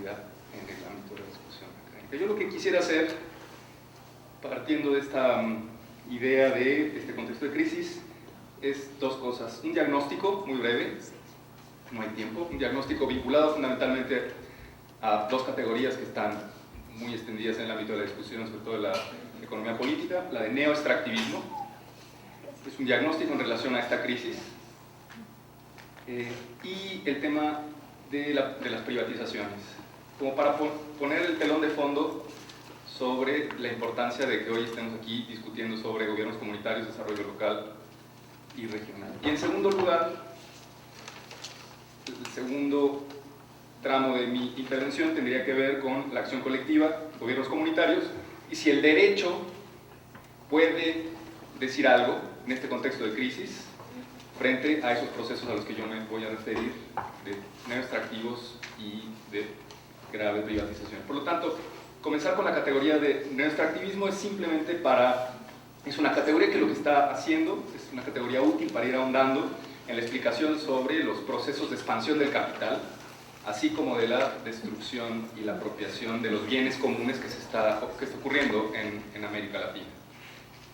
realidad en el ámbito de la discusión académica. Yo lo que quisiera hacer, partiendo de esta idea de este contexto de crisis, es dos cosas. Un diagnóstico muy breve, no hay tiempo, un diagnóstico vinculado fundamentalmente a dos categorías que están muy extendidas en el ámbito de la discusión, sobre todo de la economía política, la de neoextractivismo. Es un diagnóstico en relación a esta crisis, y el tema de las privatizaciones, como para poner el telón de fondo sobre la importancia de que hoy estemos aquí discutiendo sobre gobiernos comunitarios, desarrollo local y regional. Y en segundo lugar, el segundo tramo de mi intervención tendría que ver con la acción colectiva, gobiernos comunitarios, y si el derecho puede decir algo en este contexto de crisis frente a esos procesos a los que yo me voy a referir, de neoextractivos y de grave privatización. Por lo tanto, comenzar con la categoría de neoextractivismo es simplemente es una categoría que lo que está haciendo es una categoría útil para ir ahondando en la explicación sobre los procesos de expansión del capital, así como de la destrucción y la apropiación de los bienes comunes que está ocurriendo en América Latina.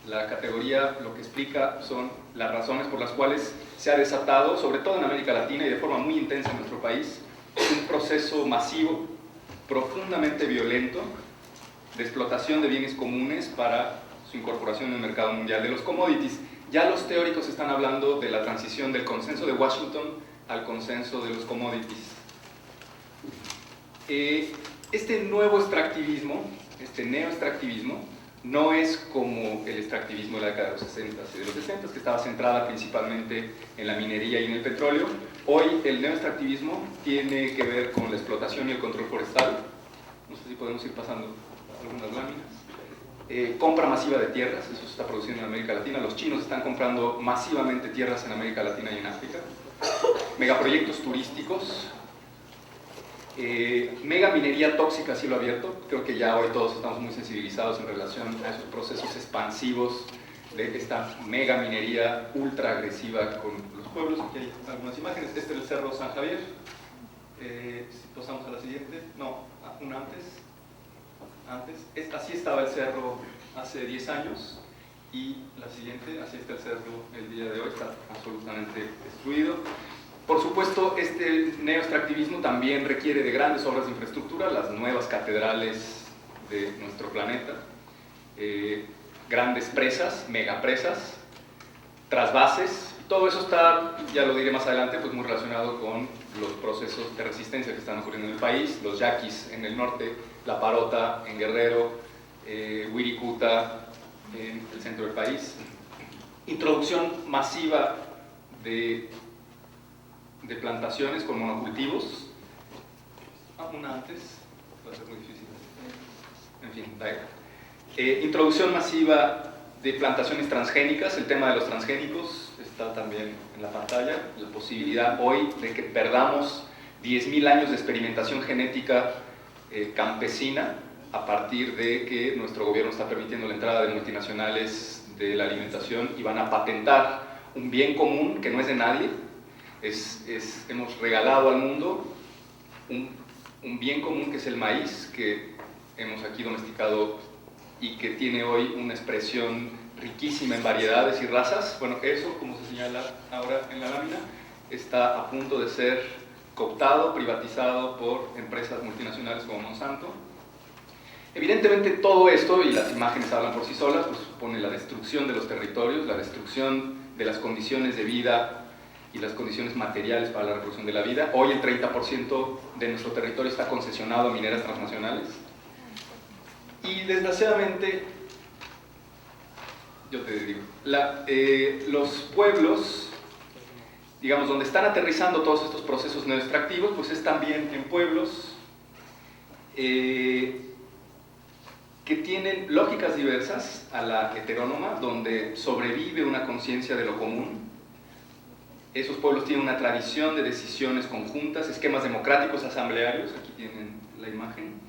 La categoría lo que explica son las razones por las cuales se ha desatado, sobre todo en América Latina y de forma muy intensa en nuestro país, un proceso masivo, profundamente violento, de explotación de bienes comunes para su incorporación en el mercado mundial de los commodities. Ya los teóricos están hablando de la transición del consenso de Washington al consenso de los commodities. Este nuevo extractivismo, este neoextractivismo, no es como el extractivismo de la década de los 60 y de los 60, que estaba centrada principalmente en la minería y en el petróleo. Hoy el neoextractivismo tiene que ver con la explotación y el control forestal. No sé si podemos ir pasando algunas láminas. Compra masiva de tierras, eso se está produciendo en América Latina. Los chinos están comprando masivamente tierras en América Latina y en África. Megaproyectos turísticos. Mega minería tóxica a cielo abierto. Creo que ya hoy todos estamos muy sensibilizados en relación a esos procesos expansivos de esta mega minería ultra agresiva con los pueblos. Aquí hay algunas imágenes. Este es el Cerro San Javier. Si pasamos a la siguiente, no, una antes. Así estaba el cerro hace 10 años, y la siguiente, así está el cerro el día de hoy, está absolutamente destruido. Por supuesto, este neoextractivismo también requiere de grandes obras de infraestructura, las nuevas catedrales de nuestro planeta, grandes presas, megapresas, trasvases. Todo eso está, ya lo diré más adelante, pues muy relacionado con los procesos de resistencia que están ocurriendo en el país, los yaquis en el norte, la Parota en Guerrero, Wirikuta en el centro del país. Introducción masiva de plantaciones con monocultivos. Una antes, va a ser muy difícil. En fin, da igual. Introducción masiva de plantaciones transgénicas. El tema de los transgénicos está también en la pantalla. La posibilidad hoy de que perdamos 10.000 años de experimentación genética campesina a partir de que nuestro gobierno está permitiendo la entrada de multinacionales de la alimentación y van a patentar un bien común que no es de nadie. Hemos regalado al mundo un bien común que es el maíz, que hemos aquí domesticado y que tiene hoy una expresión riquísima en variedades y razas. Bueno, eso, como se señala ahora en la lámina, está a punto de ser cooptado, privatizado por empresas multinacionales como Monsanto. Evidentemente todo esto, y las imágenes hablan por sí solas, pues supone la destrucción de los territorios, la destrucción de las condiciones de vida y las condiciones materiales para la reproducción de la vida. Hoy el 30% de nuestro territorio está concesionado a mineras transnacionales. Y desgraciadamente, yo te digo, los pueblos, digamos, donde están aterrizando todos estos procesos neoextractivos, pues es también en pueblos que tienen lógicas diversas a la heterónoma, donde sobrevive una conciencia de lo común. Esos pueblos tienen una tradición de decisiones conjuntas, esquemas democráticos asamblearios, aquí tienen la imagen,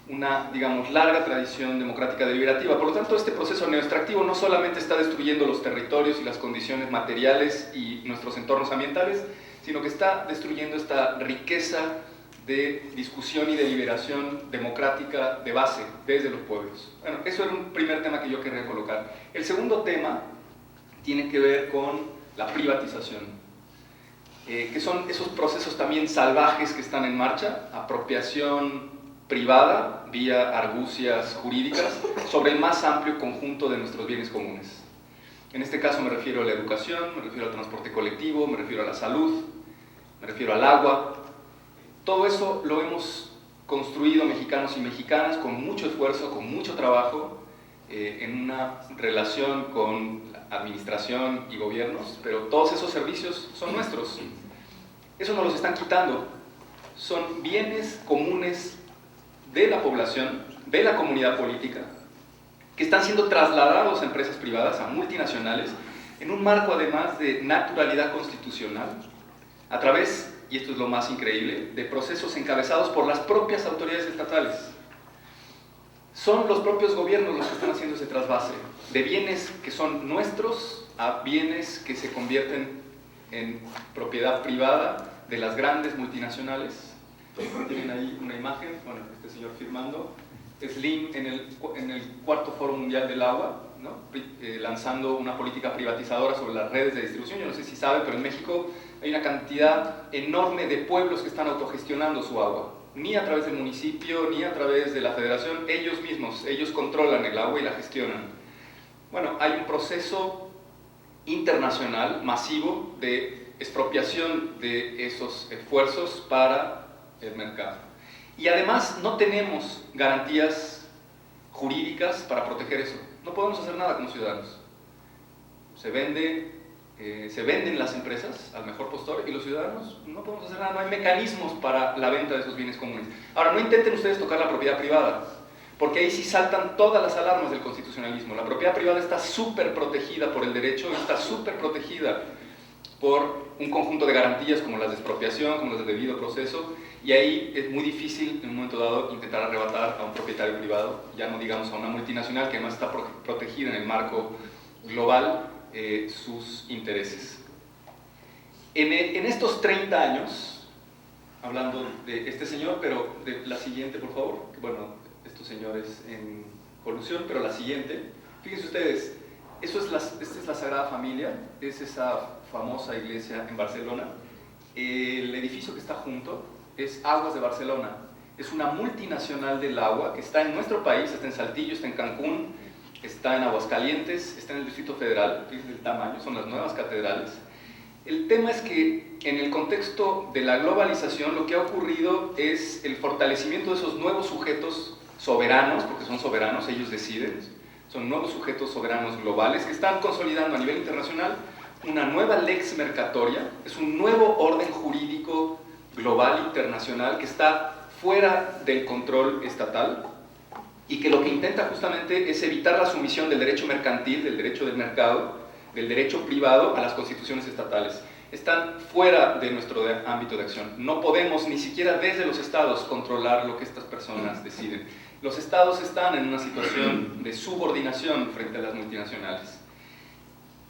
una, digamos, larga tradición democrática deliberativa. Por lo tanto, este proceso neoextractivo no solamente está destruyendo los territorios y las condiciones materiales y nuestros entornos ambientales, sino que está destruyendo esta riqueza de discusión y deliberación democrática de base, desde los pueblos. Bueno, eso era un primer tema que yo quería colocar. El segundo tema tiene que ver con la privatización, que son esos procesos también salvajes que están en marcha, apropiación privada, vía argucias jurídicas, sobre el más amplio conjunto de nuestros bienes comunes. En este caso me refiero a la educación, me refiero al transporte colectivo, me refiero a la salud, me refiero al agua. Todo eso lo hemos construido mexicanos y mexicanas con mucho esfuerzo, con mucho trabajo, en una relación con administración y gobiernos, pero todos esos servicios son nuestros. Eso nos los están quitando. Son bienes comunes de la población, de la comunidad política, que están siendo trasladados a empresas privadas, a multinacionales, en un marco además de naturalidad constitucional, a través, y esto es lo más increíble, de procesos encabezados por las propias autoridades estatales. Son los propios gobiernos los que están haciendo ese trasvase de bienes que son nuestros a bienes que se convierten en propiedad privada de las grandes multinacionales. Tienen ahí una imagen, bueno, este señor firmando, Slim en el cuarto Foro Mundial del Agua, ¿no? Lanzando una política privatizadora sobre las redes de distribución. Yo no sé si saben, pero en México hay una cantidad enorme de pueblos que están autogestionando su agua, ni a través del municipio, ni a través de la federación, ellos mismos, ellos controlan el agua y la gestionan. Bueno, hay un proceso internacional masivo de expropiación de esos esfuerzos para el mercado. Y además no tenemos garantías jurídicas para proteger eso. No podemos hacer nada como ciudadanos. Se venden las empresas al mejor postor y los ciudadanos no podemos hacer nada. No hay mecanismos para la venta de esos bienes comunes. Ahora, no intenten ustedes tocar la propiedad privada, porque ahí sí saltan todas las alarmas del constitucionalismo. La propiedad privada está súper protegida por el derecho, está súper protegida por un conjunto de garantías como las de expropiación, como las de debido proceso, y ahí es muy difícil en un momento dado intentar arrebatar a un propietario privado, ya no digamos a una multinacional que además está protegida en el marco global, sus intereses. En estos 30 años, hablando de este señor, pero de la siguiente, por favor, bueno, estos señores en colusión, pero la siguiente, fíjense ustedes, esta es la Sagrada Familia, es esa famosa iglesia en Barcelona. El edificio que está junto es Aguas de Barcelona, es una multinacional del agua que está en nuestro país, está en Saltillo, está en Cancún, está en Aguascalientes, está en el Distrito Federal, fíjense el tamaño, son las nuevas catedrales. El tema es que en el contexto de la globalización lo que ha ocurrido es el fortalecimiento de esos nuevos sujetos soberanos, porque son soberanos, ellos deciden, son nuevos sujetos soberanos globales que están consolidando a nivel internacional una nueva lex mercatoria, es un nuevo orden jurídico global internacional que está fuera del control estatal y que lo que intenta justamente es evitar la sumisión del derecho mercantil, del derecho del mercado, del derecho privado a las constituciones estatales. Están fuera de nuestro ámbito de acción. No podemos ni siquiera desde los estados controlar lo que estas personas deciden. Los estados están en una situación de subordinación frente a las multinacionales.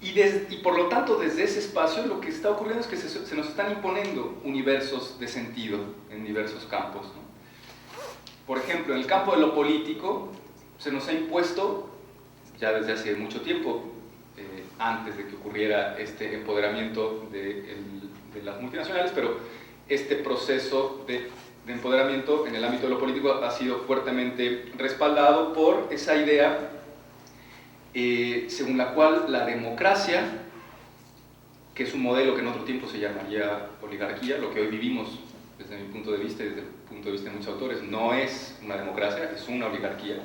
Y por lo tanto, desde ese espacio lo que está ocurriendo es que se nos están imponiendo universos de sentido en diversos campos, ¿no? Por ejemplo, en el campo de lo político se nos ha impuesto, ya desde hace mucho tiempo, antes de que ocurriera este empoderamiento de las multinacionales, pero este proceso de empoderamiento en el ámbito de lo político ha sido fuertemente respaldado por esa idea según la cual la democracia, que es un modelo que en otro tiempo se llamaría oligarquía, lo que hoy vivimos desde mi punto de vista y desde el punto de vista de muchos autores, no es una democracia, es una oligarquía.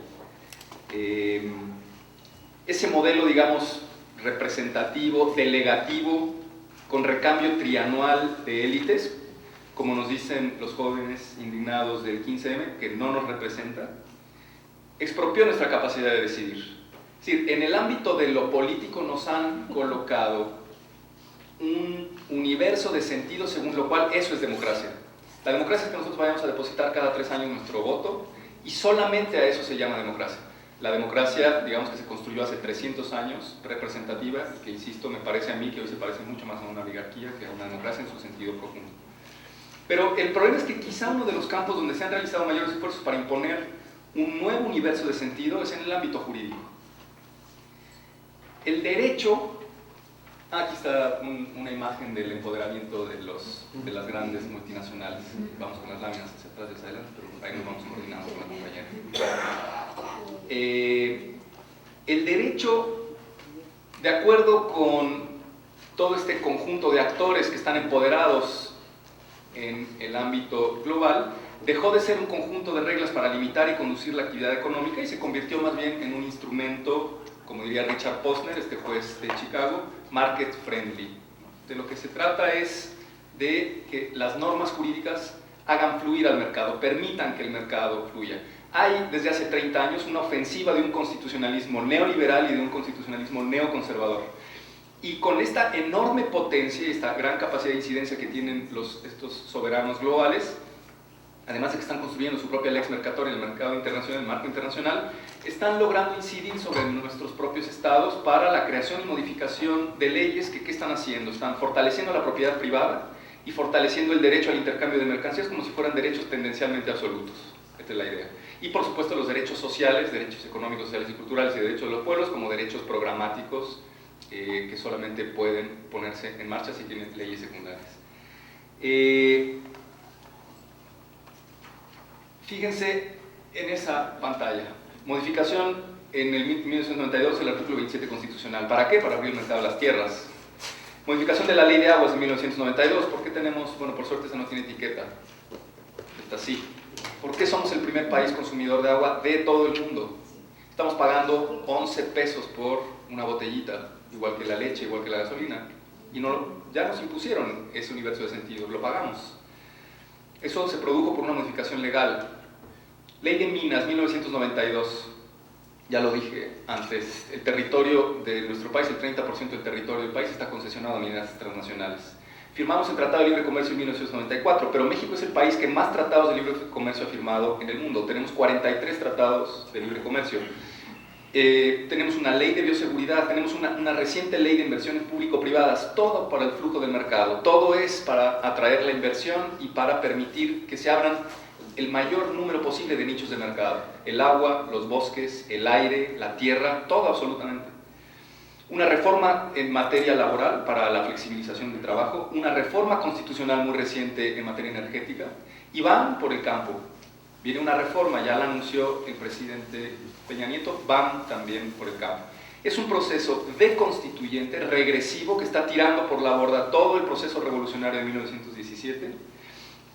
Ese modelo, digamos, representativo, delegativo, con recambio trianual de élites, como nos dicen los jóvenes indignados del 15M, que no nos representa, expropió nuestra capacidad de decidir. Es decir, en el ámbito de lo político nos han colocado un universo de sentido según lo cual eso es democracia. La democracia es que nosotros vayamos a depositar cada 3 años nuestro voto y solamente a eso se llama democracia. La democracia, digamos que se construyó hace 300 años, representativa, y que, insisto, me parece a mí que hoy se parece mucho más a una oligarquía que a una democracia en su sentido profundo. Pero el problema es que quizá uno de los campos donde se han realizado mayores esfuerzos para imponer un nuevo universo de sentido es en el ámbito jurídico. El derecho, aquí está una imagen del empoderamiento de las grandes multinacionales. Vamos con las láminas hacia atrás y hacia adelante, pero ahí nos vamos coordinando con la compañera. El derecho, de acuerdo con todo este conjunto de actores que están empoderados en el ámbito global, dejó de ser un conjunto de reglas para limitar y conducir la actividad económica y se convirtió más bien en un instrumento, como diría Richard Posner, este juez de Chicago, market friendly. De lo que se trata es de que las normas jurídicas hagan fluir al mercado, permitan que el mercado fluya. Hay desde hace 30 años una ofensiva de un constitucionalismo neoliberal y de un constitucionalismo neoconservador. Y con esta enorme potencia y esta gran capacidad de incidencia que tienen estos soberanos globales, además de que están construyendo su propia lex mercatoria en el mercado internacional, en el marco internacional, están logrando incidir sobre nuestros propios estados para la creación y modificación de leyes que ¿qué están haciendo? Están fortaleciendo la propiedad privada y fortaleciendo el derecho al intercambio de mercancías como si fueran derechos tendencialmente absolutos. Esta es la idea. Y por supuesto los derechos sociales, derechos económicos, sociales y culturales y derechos de los pueblos como derechos programáticos que solamente pueden ponerse en marcha si tienen leyes secundarias. Fíjense en esa pantalla. Modificación en el 1992 del artículo 27 constitucional. ¿Para qué? Para abrir el mercado de las tierras. Modificación de la ley de aguas de 1992. ¿Por qué tenemos? Bueno, por suerte esa no tiene etiqueta. Está así. ¿Por qué somos el primer país consumidor de agua de todo el mundo? Estamos pagando 11 pesos por una botellita, igual que la leche, igual que la gasolina. Y ya nos impusieron ese universo de sentido, lo pagamos. Eso se produjo por una modificación legal. Ley de Minas, 1992. Ya lo dije antes, el territorio de nuestro país, el 30% del territorio del país está concesionado a minas transnacionales. Firmamos el Tratado de Libre Comercio en 1994, pero México es el país que más tratados de libre comercio ha firmado en el mundo. Tenemos 43 tratados de libre comercio. Tenemos una ley de bioseguridad, tenemos una reciente ley de inversiones público-privadas, todo para el flujo del mercado, todo es para atraer la inversión y para permitir que se abran el mayor número posible de nichos de mercado. El agua, los bosques, el aire, la tierra, todo absolutamente. Una reforma en materia laboral para la flexibilización del trabajo, una reforma constitucional muy reciente en materia energética, y van por el campo. Viene una reforma, ya la anunció el presidente Peña Nieto, van también por el campo. Es un proceso deconstituyente, regresivo, que está tirando por la borda todo el proceso revolucionario de 1917,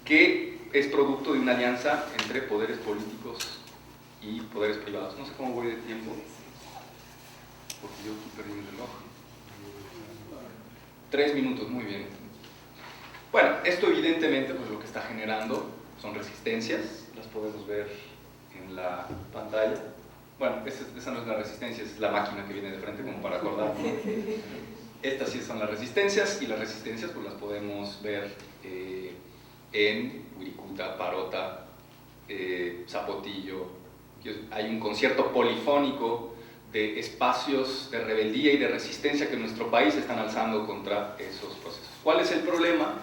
que es producto de una alianza entre poderes políticos y poderes privados. No sé cómo voy de tiempo, porque yo aquí perdí mi reloj. 3 minutos, muy bien. Bueno, esto evidentemente pues, lo que está generando son resistencias, las podemos ver en la pantalla. Bueno, esa no es la resistencia, es la máquina que viene de frente, como para acordar. Estas sí son las resistencias, y las resistencias pues, las podemos ver en Wirikuta, Parota, Zapotillo. Hay un concierto polifónico de espacios de rebeldía y de resistencia que en nuestro país están alzando contra esos procesos. ¿Cuál es el problema?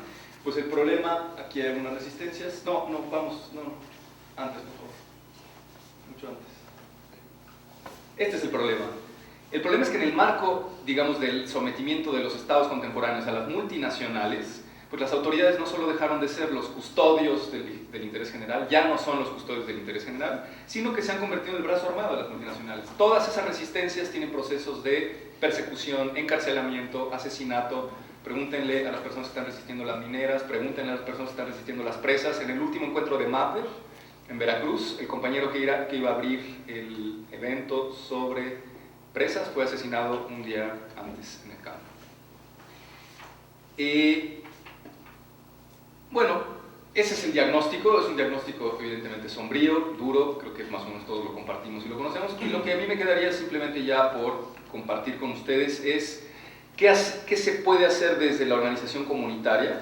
Pues el problema, aquí hay algunas resistencias. No, antes, por favor. Mucho antes. Este es el problema. El problema es que en el marco, digamos, del sometimiento de los estados contemporáneos a las multinacionales, pues las autoridades no solo dejaron de ser los custodios del interés general, ya no son los custodios del interés general, sino que se han convertido en el brazo armado de las multinacionales. Todas esas resistencias tienen procesos de persecución, encarcelamiento, asesinato. Pregúntenle a las personas que están resistiendo las mineras, pregúntenle a las personas que están resistiendo las presas. En el último encuentro de MAPER, en Veracruz, el compañero que iba a abrir el evento sobre presas fue asesinado un día antes en el campo. Bueno, ese es el diagnóstico, es un diagnóstico evidentemente sombrío, duro, creo que más o menos todos lo compartimos y lo conocemos, y lo que a mí me quedaría simplemente ya por compartir con ustedes es qué se puede hacer desde la organización comunitaria,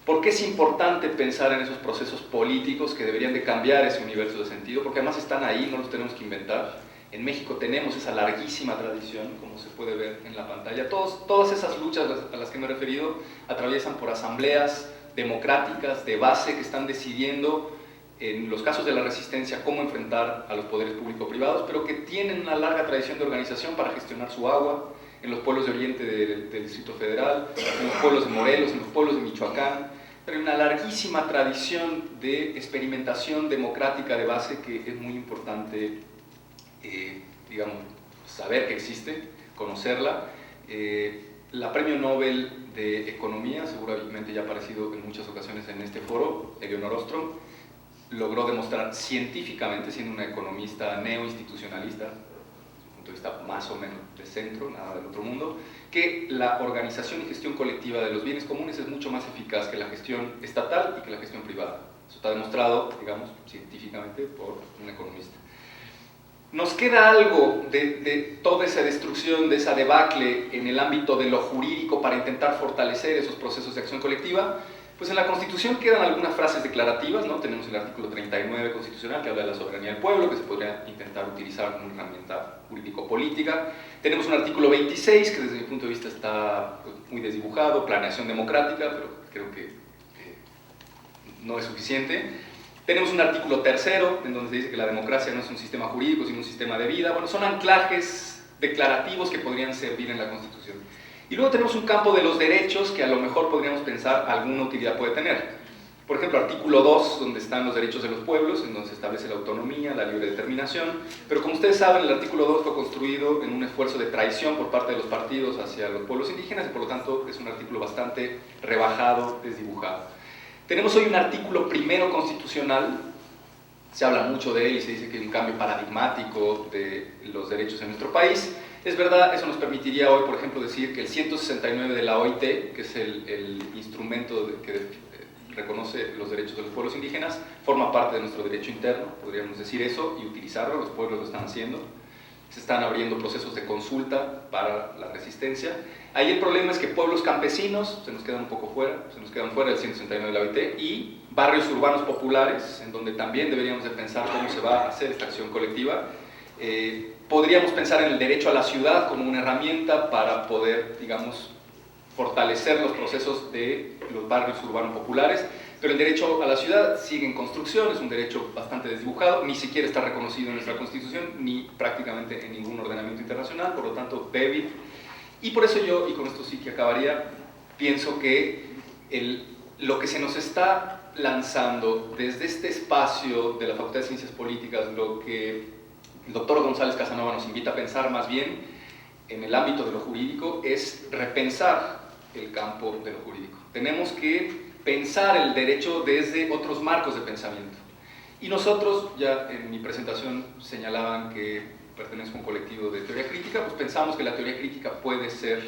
por qué es importante pensar en esos procesos políticos que deberían de cambiar ese universo de sentido, porque además están ahí, no los tenemos que inventar. En México tenemos esa larguísima tradición, como se puede ver en la pantalla. Todas esas luchas a las que me he referido atraviesan por asambleas democráticas de base que están decidiendo, en los casos de la resistencia, cómo enfrentar a los poderes público-privados, pero que tienen una larga tradición de organización para gestionar su agua, en los pueblos de oriente del Distrito Federal, en los pueblos de Morelos, en los pueblos de Michoacán, pero hay una larguísima tradición de experimentación democrática de base que es muy importante, digamos, saber que existe, conocerla. La Premio Nobel de Economía, seguramente ya ha aparecido en muchas ocasiones en este foro, Elinor Ostrom, logró demostrar científicamente, siendo una economista neoinstitucionalista, desde un punto de vista más o menos de centro, nada del otro mundo, que la organización y gestión colectiva de los bienes comunes es mucho más eficaz que la gestión estatal y que la gestión privada. Eso está demostrado, digamos, científicamente por un economista. Nos queda algo de toda esa destrucción, de esa debacle en el ámbito de lo jurídico para intentar fortalecer esos procesos de acción colectiva. Pues en la Constitución quedan algunas frases declarativas, ¿no? Tenemos el artículo 39 constitucional que habla de la soberanía del pueblo, que se podría intentar utilizar como una herramienta jurídico-política. Tenemos un artículo 26 que desde mi punto de vista está pues, muy desdibujado, planeación democrática, pero creo que no es suficiente. Tenemos un artículo 3 en donde se dice que la democracia no es un sistema jurídico, sino un sistema de vida. Bueno, son anclajes declarativos que podrían servir en la Constitución. Y luego tenemos un campo de los derechos que a lo mejor podríamos pensar alguna utilidad puede tener. Por ejemplo, artículo 2, donde están los derechos de los pueblos, en donde se establece la autonomía, la libre determinación. Pero como ustedes saben, el artículo 2 fue construido en un esfuerzo de traición por parte de los partidos hacia los pueblos indígenas y por lo tanto es un artículo bastante rebajado, desdibujado. Tenemos hoy un artículo primero constitucional, se habla mucho de él y se dice que hay un cambio paradigmático de los derechos en nuestro país. Es verdad, eso nos permitiría hoy, por ejemplo, decir que el 169 de la OIT, que es el instrumento que reconoce los derechos de los pueblos indígenas, forma parte de nuestro derecho interno, podríamos decir eso, y utilizarlo, los pueblos lo están haciendo. Se están abriendo procesos de consulta para la resistencia. Ahí el problema es que pueblos campesinos se nos quedan un poco fuera, se nos quedan fuera del 169 de la OIT, y barrios urbanos populares, en donde también deberíamos de pensar cómo se va a hacer esta acción colectiva. Podríamos pensar en el derecho a la ciudad como una herramienta para poder, digamos, fortalecer los procesos de los barrios urbanos populares, pero el derecho a la ciudad sigue en construcción, es un derecho bastante desdibujado, ni siquiera está reconocido en nuestra Constitución, ni prácticamente en ningún ordenamiento internacional, por lo tanto débil. Y por eso yo, y con esto sí que acabaría, pienso que lo que se nos está lanzando desde este espacio de la Facultad de Ciencias Políticas, lo que el doctor González Casanova nos invita a pensar más bien en el ámbito de lo jurídico, es repensar el campo de lo jurídico. Tenemos que pensar el derecho desde otros marcos de pensamiento. Y nosotros, ya en mi presentación señalaban que pertenezco a un colectivo de teoría crítica, pues pensamos que la teoría crítica puede ser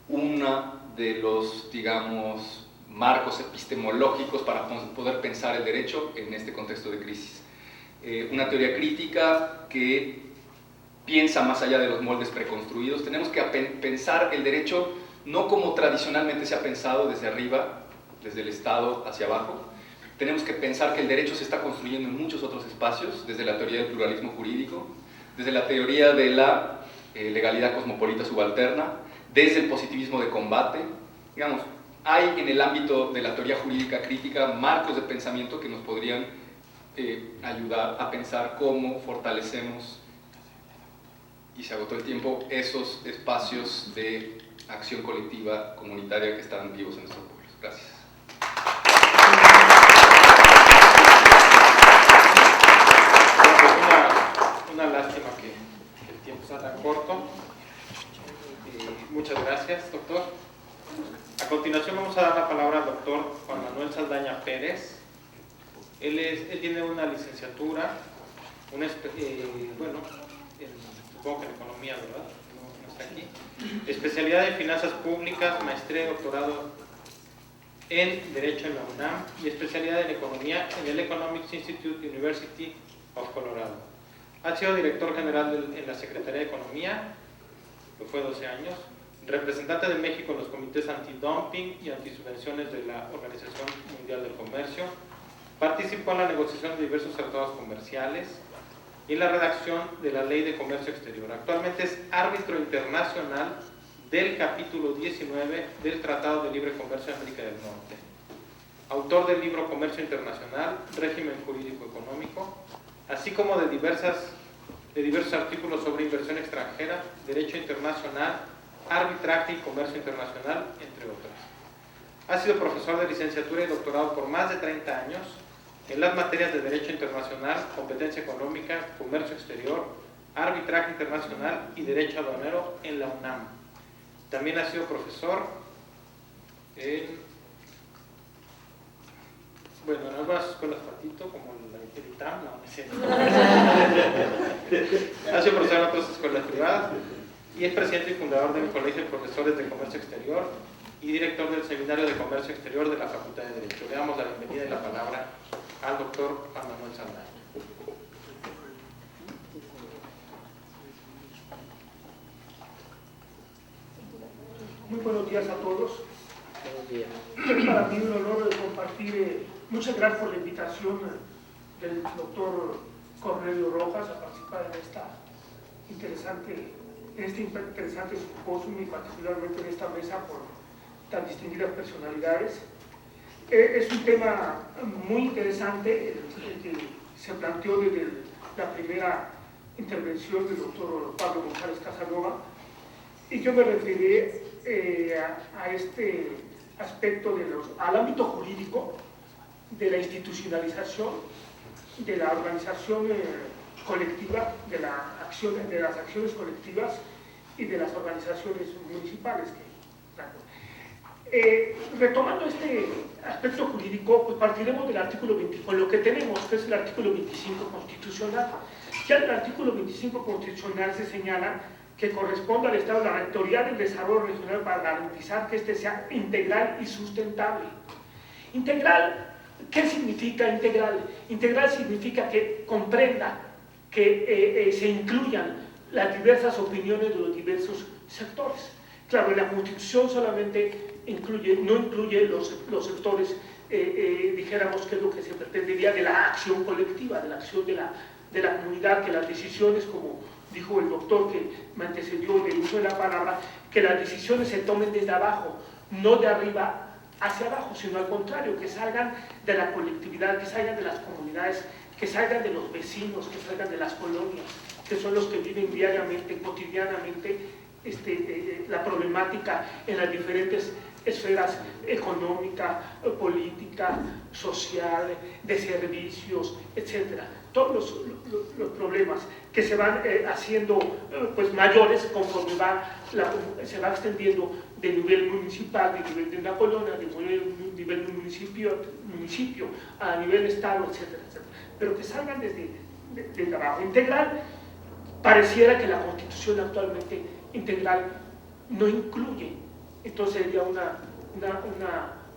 una de los, digamos, marcos epistemológicos para poder pensar el derecho en este contexto de crisis. Una teoría crítica que piensa más allá de los moldes preconstruidos. Tenemos que pensar el derecho no como tradicionalmente se ha pensado desde arriba, desde el Estado hacia abajo. Tenemos que pensar que el derecho se está construyendo en muchos otros espacios, desde la teoría del pluralismo jurídico, desde la teoría de la legalidad cosmopolita subalterna, desde el positivismo de combate. Digamos, hay en el ámbito de la teoría jurídica crítica marcos de pensamiento que nos podrían ayudar a pensar cómo fortalecemos, y se agotó el tiempo, esos espacios de acción colectiva comunitaria que están vivos en nuestros pueblos. Gracias. Una lástima que el tiempo sea tan corto. Muchas gracias, doctor. A continuación vamos a dar la palabra al doctor Juan Manuel Saldaña Pérez. Él tiene una licenciatura, supongo que en economía, ¿verdad? No está aquí. Especialidad en finanzas públicas, maestría y doctorado en Derecho en la UNAM y especialidad en Economía en el Economics Institute University of Colorado. Ha sido director general en la Secretaría de Economía, que fue 12 años, representante de México en los comités antidumping y antisubvenciones de la Organización Mundial del Comercio, participó en la negociación de diversos tratados comerciales y en la redacción de la Ley de Comercio Exterior. Actualmente es árbitro internacional del capítulo 19 del Tratado de Libre Comercio de América del Norte. autor del libro Comercio Internacional, Régimen Jurídico Económico, así como de diversos artículos sobre inversión extranjera, derecho internacional, arbitraje y comercio internacional, entre otras. Ha sido profesor de licenciatura y doctorado por más de 30 años en las materias de derecho internacional, competencia económica, comercio exterior, arbitraje internacional y derecho aduanero en la UNAM. También ha sido profesor en algunas escuelas patito, como el ITAM, no sé. Ha sido profesor en otras escuelas privadas y es presidente y fundador del Colegio de Profesores de Comercio Exterior y director del Seminario de Comercio Exterior de la Facultad de Derecho. Le damos la bienvenida y la palabra al doctor Juan Manuel Saldaña. Muy buenos días a todos. Buenos días. Es para mí un honor compartir. Muchas gracias por la invitación del doctor Cornelio Rojas a participar en este interesante simposio y particularmente en esta mesa por tan distinguidas personalidades. Es un tema muy interesante el que se planteó desde la primera intervención del doctor Pablo González Casanova, y yo me referiré a este aspecto al ámbito jurídico de la institucionalización, de la organización colectiva, de las acciones colectivas y de las organizaciones municipales. Retomando este aspecto jurídico, pues partiremos del artículo 20, con lo que tenemos, que es el artículo 25 constitucional. Ya en el artículo 25 constitucional se señala que corresponde al Estado la rectoría del desarrollo regional para garantizar que este sea integral y sustentable. Integral, ¿qué significa integral? Integral significa que comprenda, que se incluyan las diversas opiniones de los diversos sectores. Claro, la Constitución solamente no incluye los sectores, dijéramos que es lo que se pretendería de la acción colectiva, de la acción de la comunidad, que las decisiones, como dijo el doctor que me antecedió en el uso de la palabra, que las decisiones se tomen desde abajo, no de arriba hacia abajo, sino al contrario, que salgan de la colectividad, que salgan de las comunidades, que salgan de los vecinos, que salgan de las colonias, que son los que viven diariamente, cotidianamente, la problemática en las diferentes esferas económica, política, social, de servicios, etc. Todos los problemas que se van haciendo pues, mayores conforme se va extendiendo de nivel municipal, de nivel de una colonia, de nivel de municipio, a nivel estado, etcétera, etcétera. Pero que salgan desde abajo. Integral, pareciera que la Constitución actualmente integral no incluye. Entonces sería una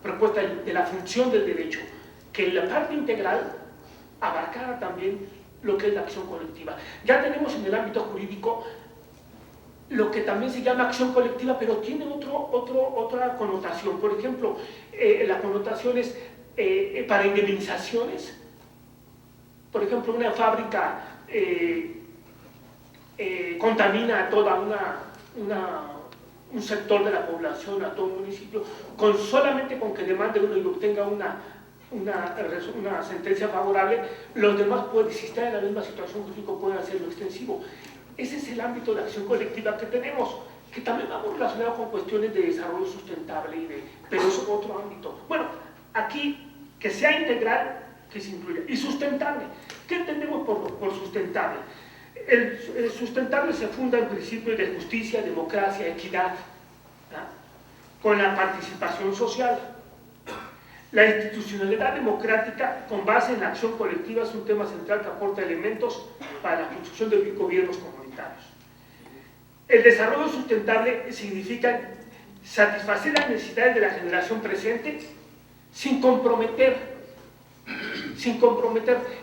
propuesta de la función del derecho, que en la parte integral abarcara también lo que es la acción colectiva. Ya tenemos en el ámbito jurídico lo que también se llama acción colectiva, pero tiene otra connotación. Por ejemplo, la connotación es para indemnizaciones. Por ejemplo, una fábrica contamina a toda un sector de la población, a todo un municipio, solamente con que demande uno y obtenga una sentencia favorable, los demás, si están en la misma situación jurídica, pueden hacerlo extensivo. Ese es el ámbito de acción colectiva que tenemos, que también va muy relacionado con cuestiones de desarrollo sustentable, pero es otro ámbito. Bueno, aquí, que sea integral, que se incluya, y sustentable. ¿Qué entendemos por sustentable? El sustentable se funda en principios de justicia, democracia, equidad, ¿verdad? Con la participación social. La institucionalidad democrática con base en la acción colectiva es un tema central que aporta elementos para la construcción de gobiernos comunitarios. El desarrollo sustentable significa satisfacer las necesidades de la generación presente sin comprometer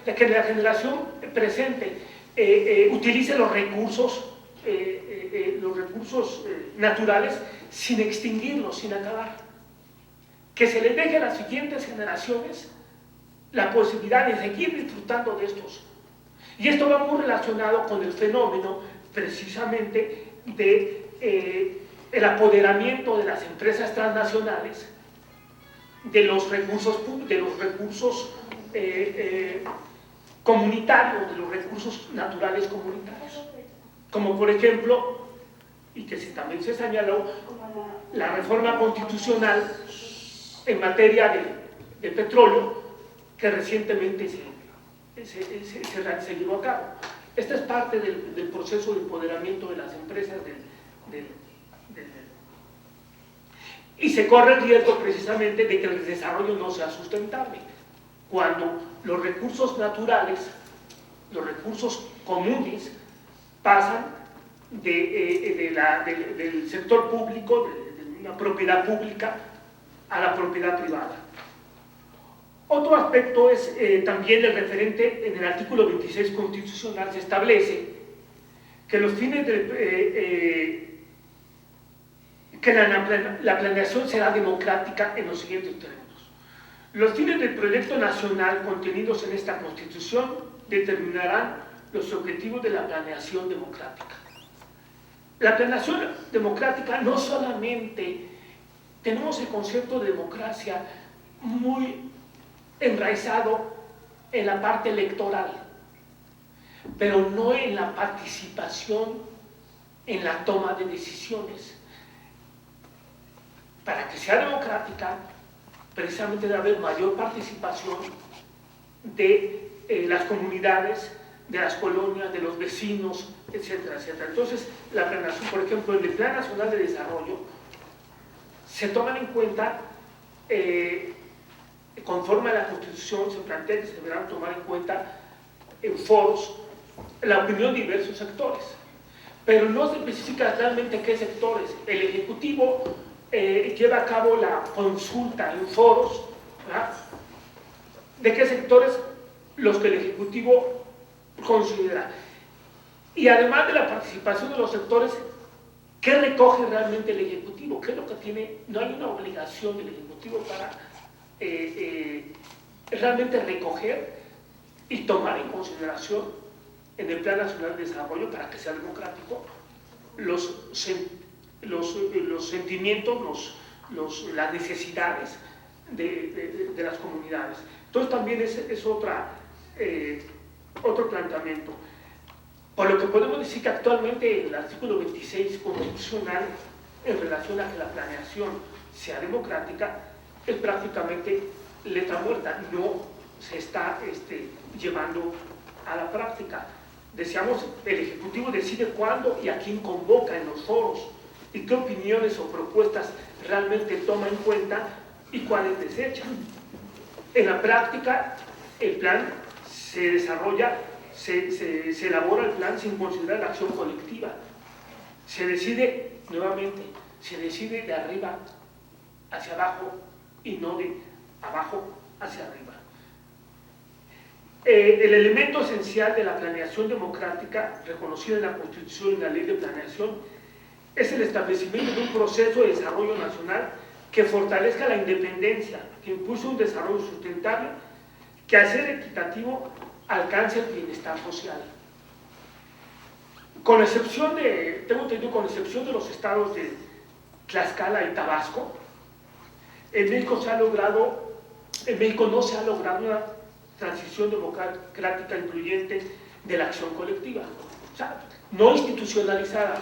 que la generación presente utilice los recursos naturales sin extinguirlos, sin acabar. Que se les deje a las siguientes generaciones la posibilidad de seguir disfrutando de estos. Y esto va muy relacionado con el fenómeno, precisamente, de el apoderamiento de las empresas transnacionales de los recursos comunitarios, de los recursos naturales comunitarios, como por ejemplo, y que también se señaló, la reforma constitucional en materia de petróleo que recientemente se llevó a cabo. Esta es parte del proceso de empoderamiento de las empresas y se corre el riesgo precisamente de que el desarrollo no sea sustentable. Cuando los recursos naturales, los recursos comunes, pasan del sector público, de una propiedad pública, a la propiedad privada. Otro aspecto es también el referente en el artículo 26 constitucional. Se establece que los fines que la planeación será democrática en los siguientes términos. Los fines del proyecto nacional contenidos en esta Constitución determinarán los objetivos de la planeación democrática. La planeación democrática no solamente tenemos el concepto de democracia muy enraizado en la parte electoral, pero no en la participación en la toma de decisiones. Para que sea democrática, precisamente debe haber mayor participación de las comunidades, de las colonias, de los vecinos, etcétera, etcétera. Entonces, la planeación, por ejemplo, en el Plan Nacional de Desarrollo, se toman en cuenta, conforme a la Constitución, se plantea que se deberán tomar en cuenta en foros la opinión de diversos sectores, pero no se especifica realmente qué sectores. El Ejecutivo lleva a cabo la consulta en foros, ¿verdad?, de qué sectores los que el Ejecutivo considera. Y además de la participación de los sectores, ¿qué recoge realmente el Ejecutivo? ¿Qué es lo que tiene? No hay una obligación del Ejecutivo para realmente recoger y tomar en consideración en el Plan Nacional de Desarrollo, para que sea democrático, los sentimientos, las necesidades de las comunidades. Entonces también es otro planteamiento. Por lo que podemos decir que actualmente el artículo 26 constitucional, en relación a que la planeación sea democrática, es prácticamente letra muerta, no se está llevando a la práctica. Decíamos, el Ejecutivo decide cuándo y a quién convoca en los foros, y qué opiniones o propuestas realmente toma en cuenta y cuáles desecha. En la práctica, el plan se desarrolla, se elabora el plan sin considerar la acción colectiva. Se decide, nuevamente, se decide de arriba hacia abajo y no de abajo hacia arriba. El elemento esencial de la planeación democrática, reconocido en la Constitución y en la Ley de Planeación, es el establecimiento de un proceso de desarrollo nacional que fortalezca la independencia, que impulse un desarrollo sustentable, que al ser equitativo alcance el bienestar social. Con excepción de, tengo entendido, con excepción de los estados de Tlaxcala y Tabasco, en México no se ha logrado una transición democrática incluyente de la acción colectiva. O sea, no institucionalizada,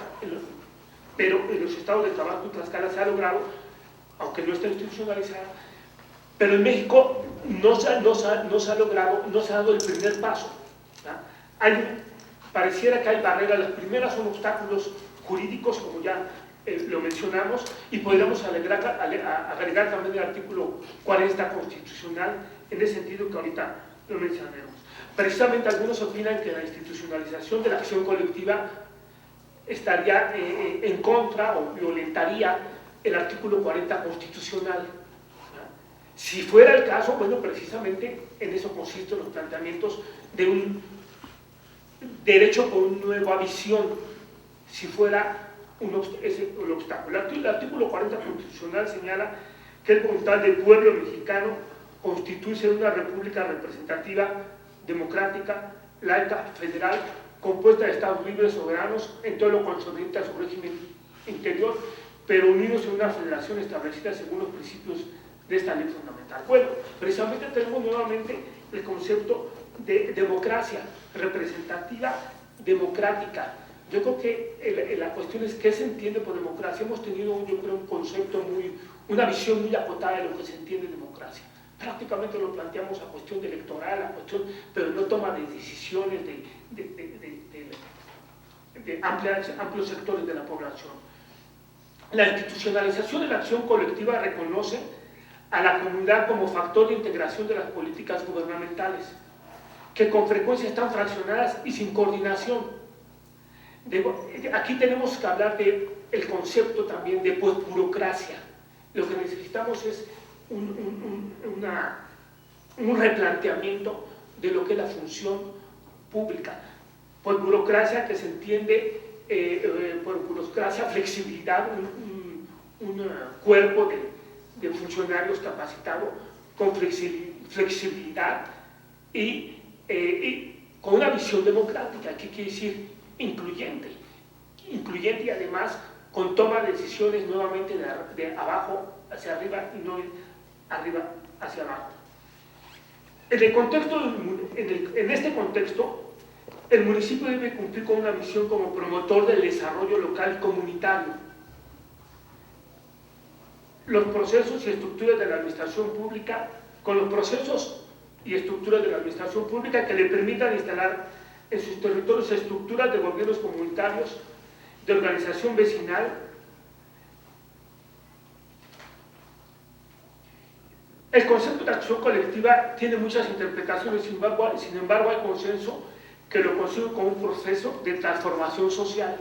pero en los estados de Tabasco y Tlaxcala se ha logrado, aunque no está institucionalizada, pero en México no se ha logrado, no se ha dado el primer paso. Pareciera que hay barreras. Las primeras son obstáculos jurídicos, como ya lo mencionamos, y podríamos agregar también el artículo 40 constitucional, en ese sentido que ahorita lo mencionaremos. Precisamente algunos opinan que la institucionalización de la acción colectiva estaría en contra o violentaría el artículo 40 constitucional. Si fuera el caso, bueno, precisamente en eso consisten los planteamientos de un derecho con una nueva visión, si fuera el obstáculo. El artículo 40 constitucional señala que es voluntad del pueblo mexicano constituirse en una república representativa, democrática, laica, federal, compuesta de estados libres, soberanos, en todo lo concerniente a su régimen interior, pero unidos en una federación establecida según los principios de esta ley fundamental. Bueno, precisamente tenemos nuevamente el concepto de democracia representativa, democrática. Yo creo que la cuestión es qué se entiende por democracia. Hemos tenido, yo creo, un concepto una visión muy acotada de lo que se entiende democracia. Prácticamente lo planteamos a cuestión electoral, pero no toma de decisiones de amplios sectores de la población. La institucionalización de la acción colectiva reconoce a la comunidad como factor de integración de las políticas gubernamentales, que con frecuencia están fraccionadas y sin coordinación. Aquí tenemos que hablar del concepto también de burocracia. Lo que necesitamos es un replanteamiento de lo que es la función pública. Por burocracia que se entiende, por burocracia, flexibilidad, un cuerpo de funcionarios capacitados con flexibilidad y con una visión democrática, que quiere decir incluyente y además con toma de decisiones nuevamente de abajo hacia arriba y no arriba hacia abajo. En este contexto, el municipio debe cumplir con una misión como promotor del desarrollo local comunitario. Los procesos y estructuras de la administración pública, con los procesos y estructuras de la administración pública que le permitan instalar en sus territorios estructuras de gobiernos comunitarios, de organización vecinal, el concepto de acción colectiva tiene muchas interpretaciones, sin embargo hay consenso que lo concibe como un proceso de transformación social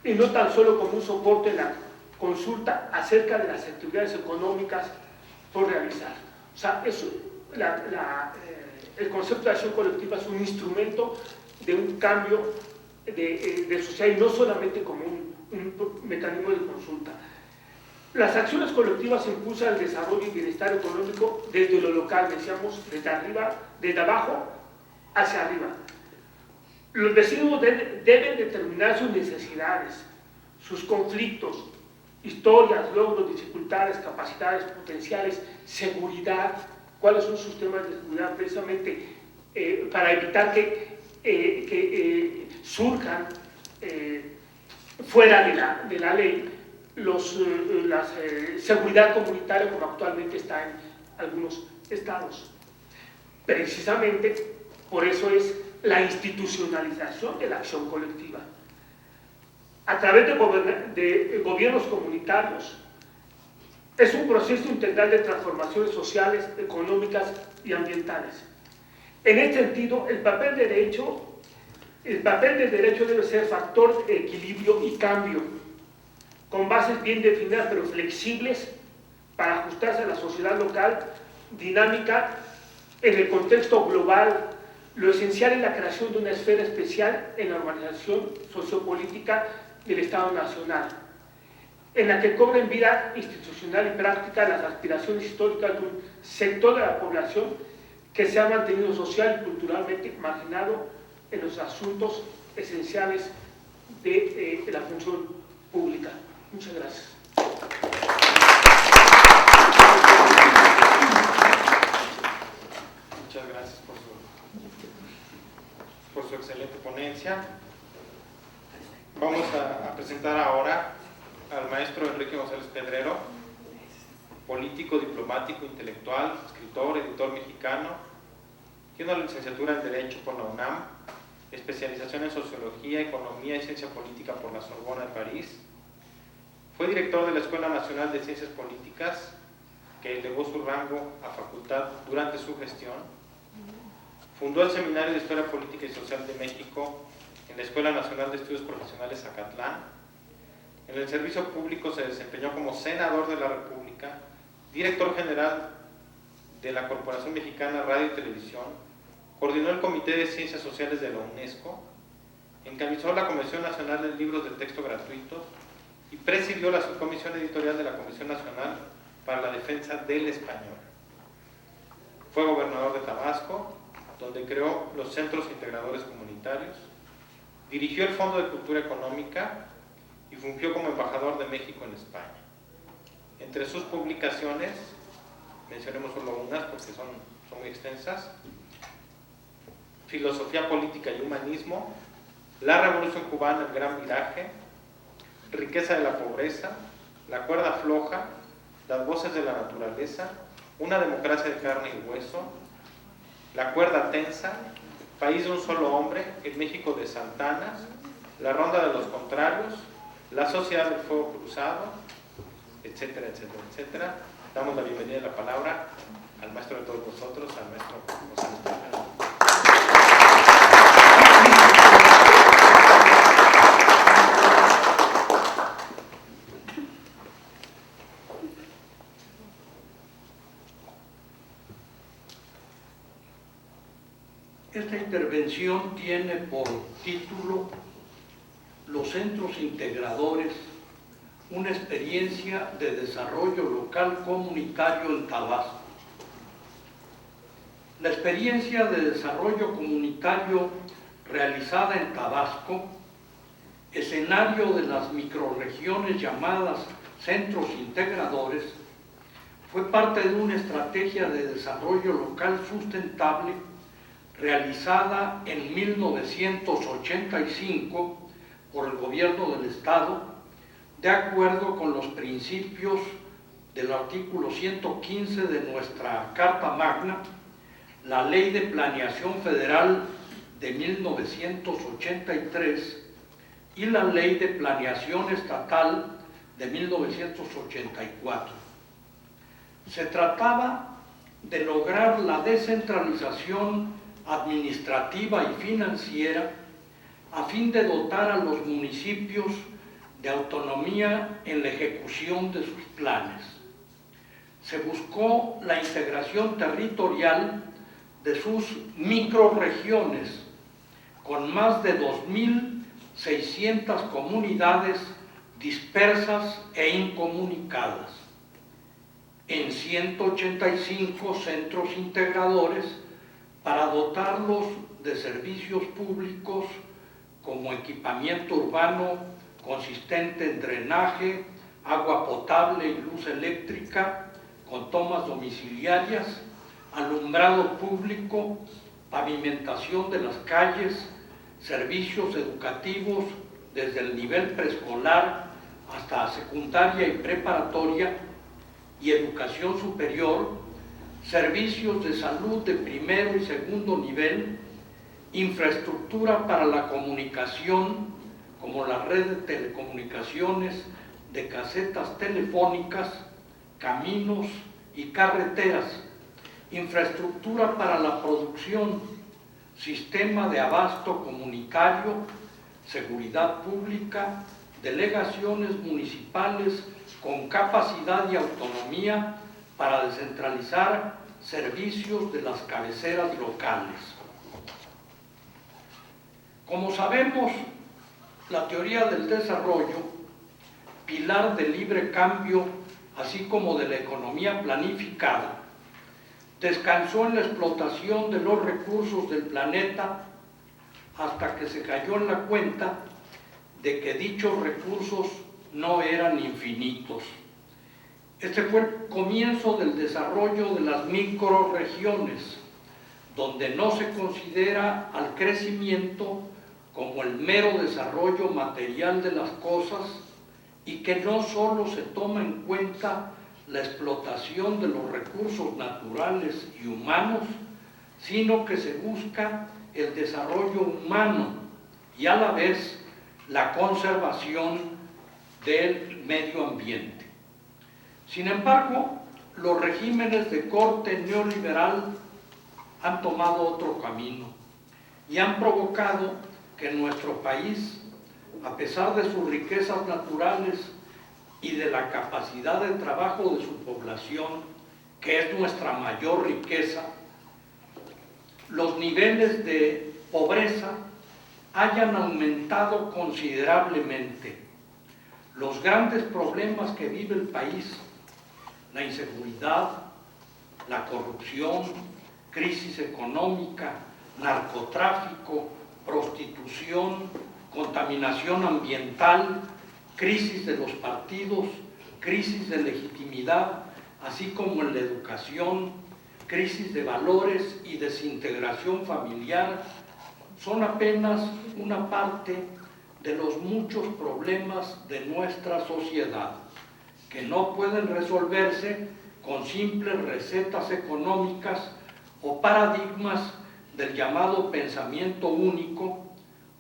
y no tan solo como un soporte en la consulta acerca de las actividades económicas por realizar. O sea, el concepto de acción colectiva es un instrumento de un cambio de sociedad y no solamente como un mecanismo de consulta. Las acciones colectivas impulsan el desarrollo y bienestar económico desde lo local, decíamos, desde abajo hacia arriba. Los vecinos deben determinar sus necesidades, sus conflictos, historias, logros, dificultades, capacidades potenciales, seguridad, cuáles son sus temas de seguridad, precisamente para evitar que surjan fuera de la ley la seguridad comunitaria como actualmente está en algunos estados. Precisamente por eso es la institucionalización de la acción colectiva. A través de gobiernos comunitarios, es un proceso integral de transformaciones sociales, económicas y ambientales. En este sentido, el papel del derecho debe ser factor de equilibrio y cambio, con bases bien definidas pero flexibles para ajustarse a la sociedad local, dinámica en el contexto global. Lo esencial es la creación de una esfera especial en la organización sociopolítica del Estado Nacional, en la que cobren vida institucional y práctica las aspiraciones históricas de un sector de la población que se ha mantenido social y culturalmente marginado en los asuntos esenciales de la función pública. Muchas gracias. Muchas gracias por su excelente ponencia. Vamos a presentar ahora al maestro Enrique González Pedrero, político, diplomático, intelectual, escritor, editor mexicano. Tiene una licenciatura en Derecho por la UNAM, especialización en Sociología, Economía y Ciencia Política por la Sorbona de París. Fue director de la Escuela Nacional de Ciencias Políticas, que elevó su rango a facultad durante su gestión. Fundó el Seminario de Historia Política y Social de México en la Escuela Nacional de Estudios Profesionales Zacatlán. En el servicio público se desempeñó como senador de la República, director general de la Corporación Mexicana Radio y Televisión, coordinó el Comité de Ciencias Sociales de la UNESCO, encabezó la Comisión Nacional de Libros de Texto Gratuitos y presidió la subcomisión editorial de la Comisión Nacional para la Defensa del Español. Fue gobernador de Tabasco, donde creó los Centros Integradores Comunitarios, dirigió el Fondo de Cultura Económica y fungió como embajador de México en España. Entre sus publicaciones mencionemos solo unas porque son muy extensas. Filosofía política y humanismo, la revolución cubana, el gran viraje, riqueza de la pobreza, la cuerda floja, las voces de la naturaleza, una democracia de carne y hueso, la cuerda tensa, país de un solo hombre, el México de Santana, la ronda de los contrarios, la sociedad del fuego cruzado, etcétera, etcétera, etcétera. Damos la bienvenida y la palabra al maestro de todos nosotros, al maestro José Luis Tejada. Esta intervención tiene por título Los centros integradores, una experiencia de desarrollo local comunitario en Tabasco. La experiencia de desarrollo comunitario realizada en Tabasco, escenario de las microrregiones llamadas centros integradores, fue parte de una estrategia de desarrollo local sustentable realizada en 1985 por el gobierno del Estado, de acuerdo con los principios del artículo 115 de nuestra Carta Magna, la Ley de Planeación Federal de 1983 y la Ley de Planeación Estatal de 1984. Se trataba de lograr la descentralización administrativa y financiera a fin de dotar a los municipios de autonomía en la ejecución de sus planes. Se buscó la integración territorial de sus microrregiones con más de 2.600 comunidades dispersas e incomunicadas en 185 centros integradores para dotarlos de servicios públicos como equipamiento urbano consistente en drenaje, agua potable y luz eléctrica con tomas domiciliarias, alumbrado público, pavimentación de las calles, servicios educativos desde el nivel preescolar hasta secundaria y preparatoria y educación superior, servicios de salud de primero y segundo nivel, infraestructura para la comunicación, como la red de telecomunicaciones, de casetas telefónicas, caminos y carreteras, infraestructura para la producción, sistema de abasto comunitario, seguridad pública, delegaciones municipales con capacidad y autonomía para descentralizar servicios de las cabeceras locales. Como sabemos, la teoría del desarrollo, pilar del libre cambio, así como de la economía planificada, descansó en la explotación de los recursos del planeta hasta que se cayó en la cuenta de que dichos recursos no eran infinitos. Este fue el comienzo del desarrollo de las microrregiones, donde no se considera al crecimiento como el mero desarrollo material de las cosas y que no solo se toma en cuenta la explotación de los recursos naturales y humanos, sino que se busca el desarrollo humano y a la vez la conservación del medio ambiente. Sin embargo, los regímenes de corte neoliberal han tomado otro camino y han provocado que nuestro país, a pesar de sus riquezas naturales y de la capacidad de trabajo de su población, que es nuestra mayor riqueza, los niveles de pobreza hayan aumentado considerablemente. Los grandes problemas que vive el país, la inseguridad, la corrupción, crisis económica, narcotráfico, prostitución, contaminación ambiental, crisis de los partidos, crisis de legitimidad así como en la educación, crisis de valores y desintegración familiar, son apenas una parte de los muchos problemas de nuestra sociedad, que no pueden resolverse con simples recetas económicas o paradigmas del llamado pensamiento único,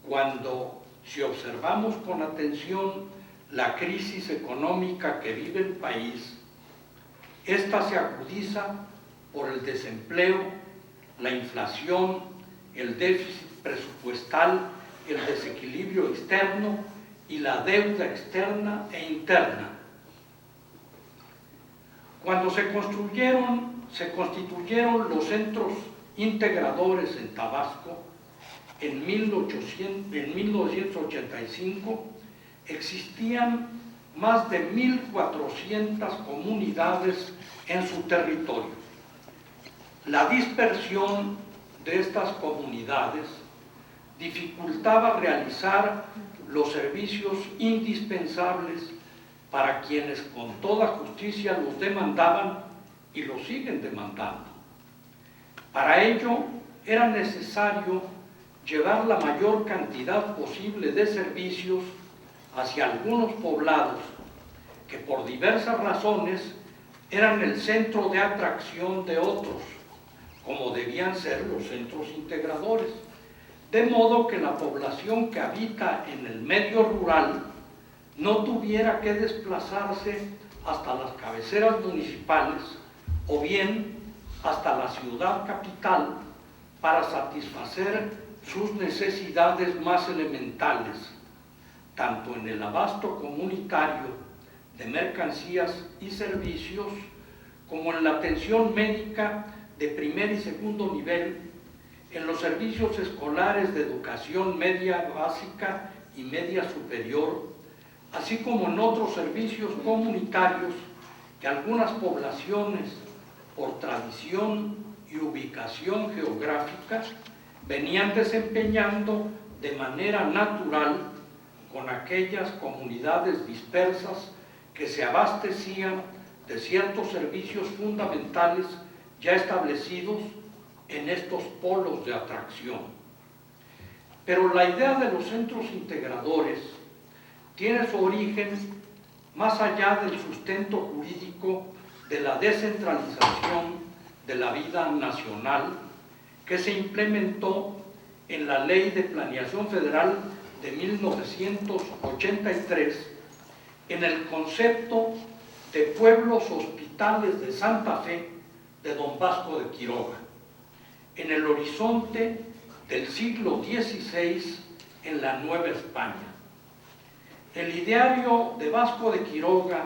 cuando, si observamos con atención la crisis económica que vive el país, esta se agudiza por el desempleo, la inflación, el déficit presupuestal, el desequilibrio externo y la deuda externa e interna. Cuando se constituyeron los centros integradores en Tabasco, en 1985, existían más de 1.400 comunidades en su territorio. La dispersión de estas comunidades dificultaba realizar los servicios indispensables para quienes con toda justicia los demandaban y los siguen demandando. Para ello era necesario llevar la mayor cantidad posible de servicios hacia algunos poblados que por diversas razones eran el centro de atracción de otros, como debían ser los centros integradores, de modo que la población que habita en el medio rural no tuviera que desplazarse hasta las cabeceras municipales o bien hasta la ciudad capital para satisfacer sus necesidades más elementales, tanto en el abasto comunitario de mercancías y servicios, como en la atención médica de primer y segundo nivel, en los servicios escolares de educación media básica y media superior, así como en otros servicios comunitarios que algunas poblaciones, por tradición y ubicación geográfica, venían desempeñando de manera natural con aquellas comunidades dispersas que se abastecían de ciertos servicios fundamentales ya establecidos en estos polos de atracción. Pero la idea de los centros integradores tiene su origen más allá del sustento jurídico de la descentralización de la vida nacional que se implementó en la Ley de Planeación Federal de 1983 en el concepto de pueblos hospitales de Santa Fe de don Vasco de Quiroga, en el horizonte del siglo XVI en la Nueva España. El ideario de Vasco de Quiroga,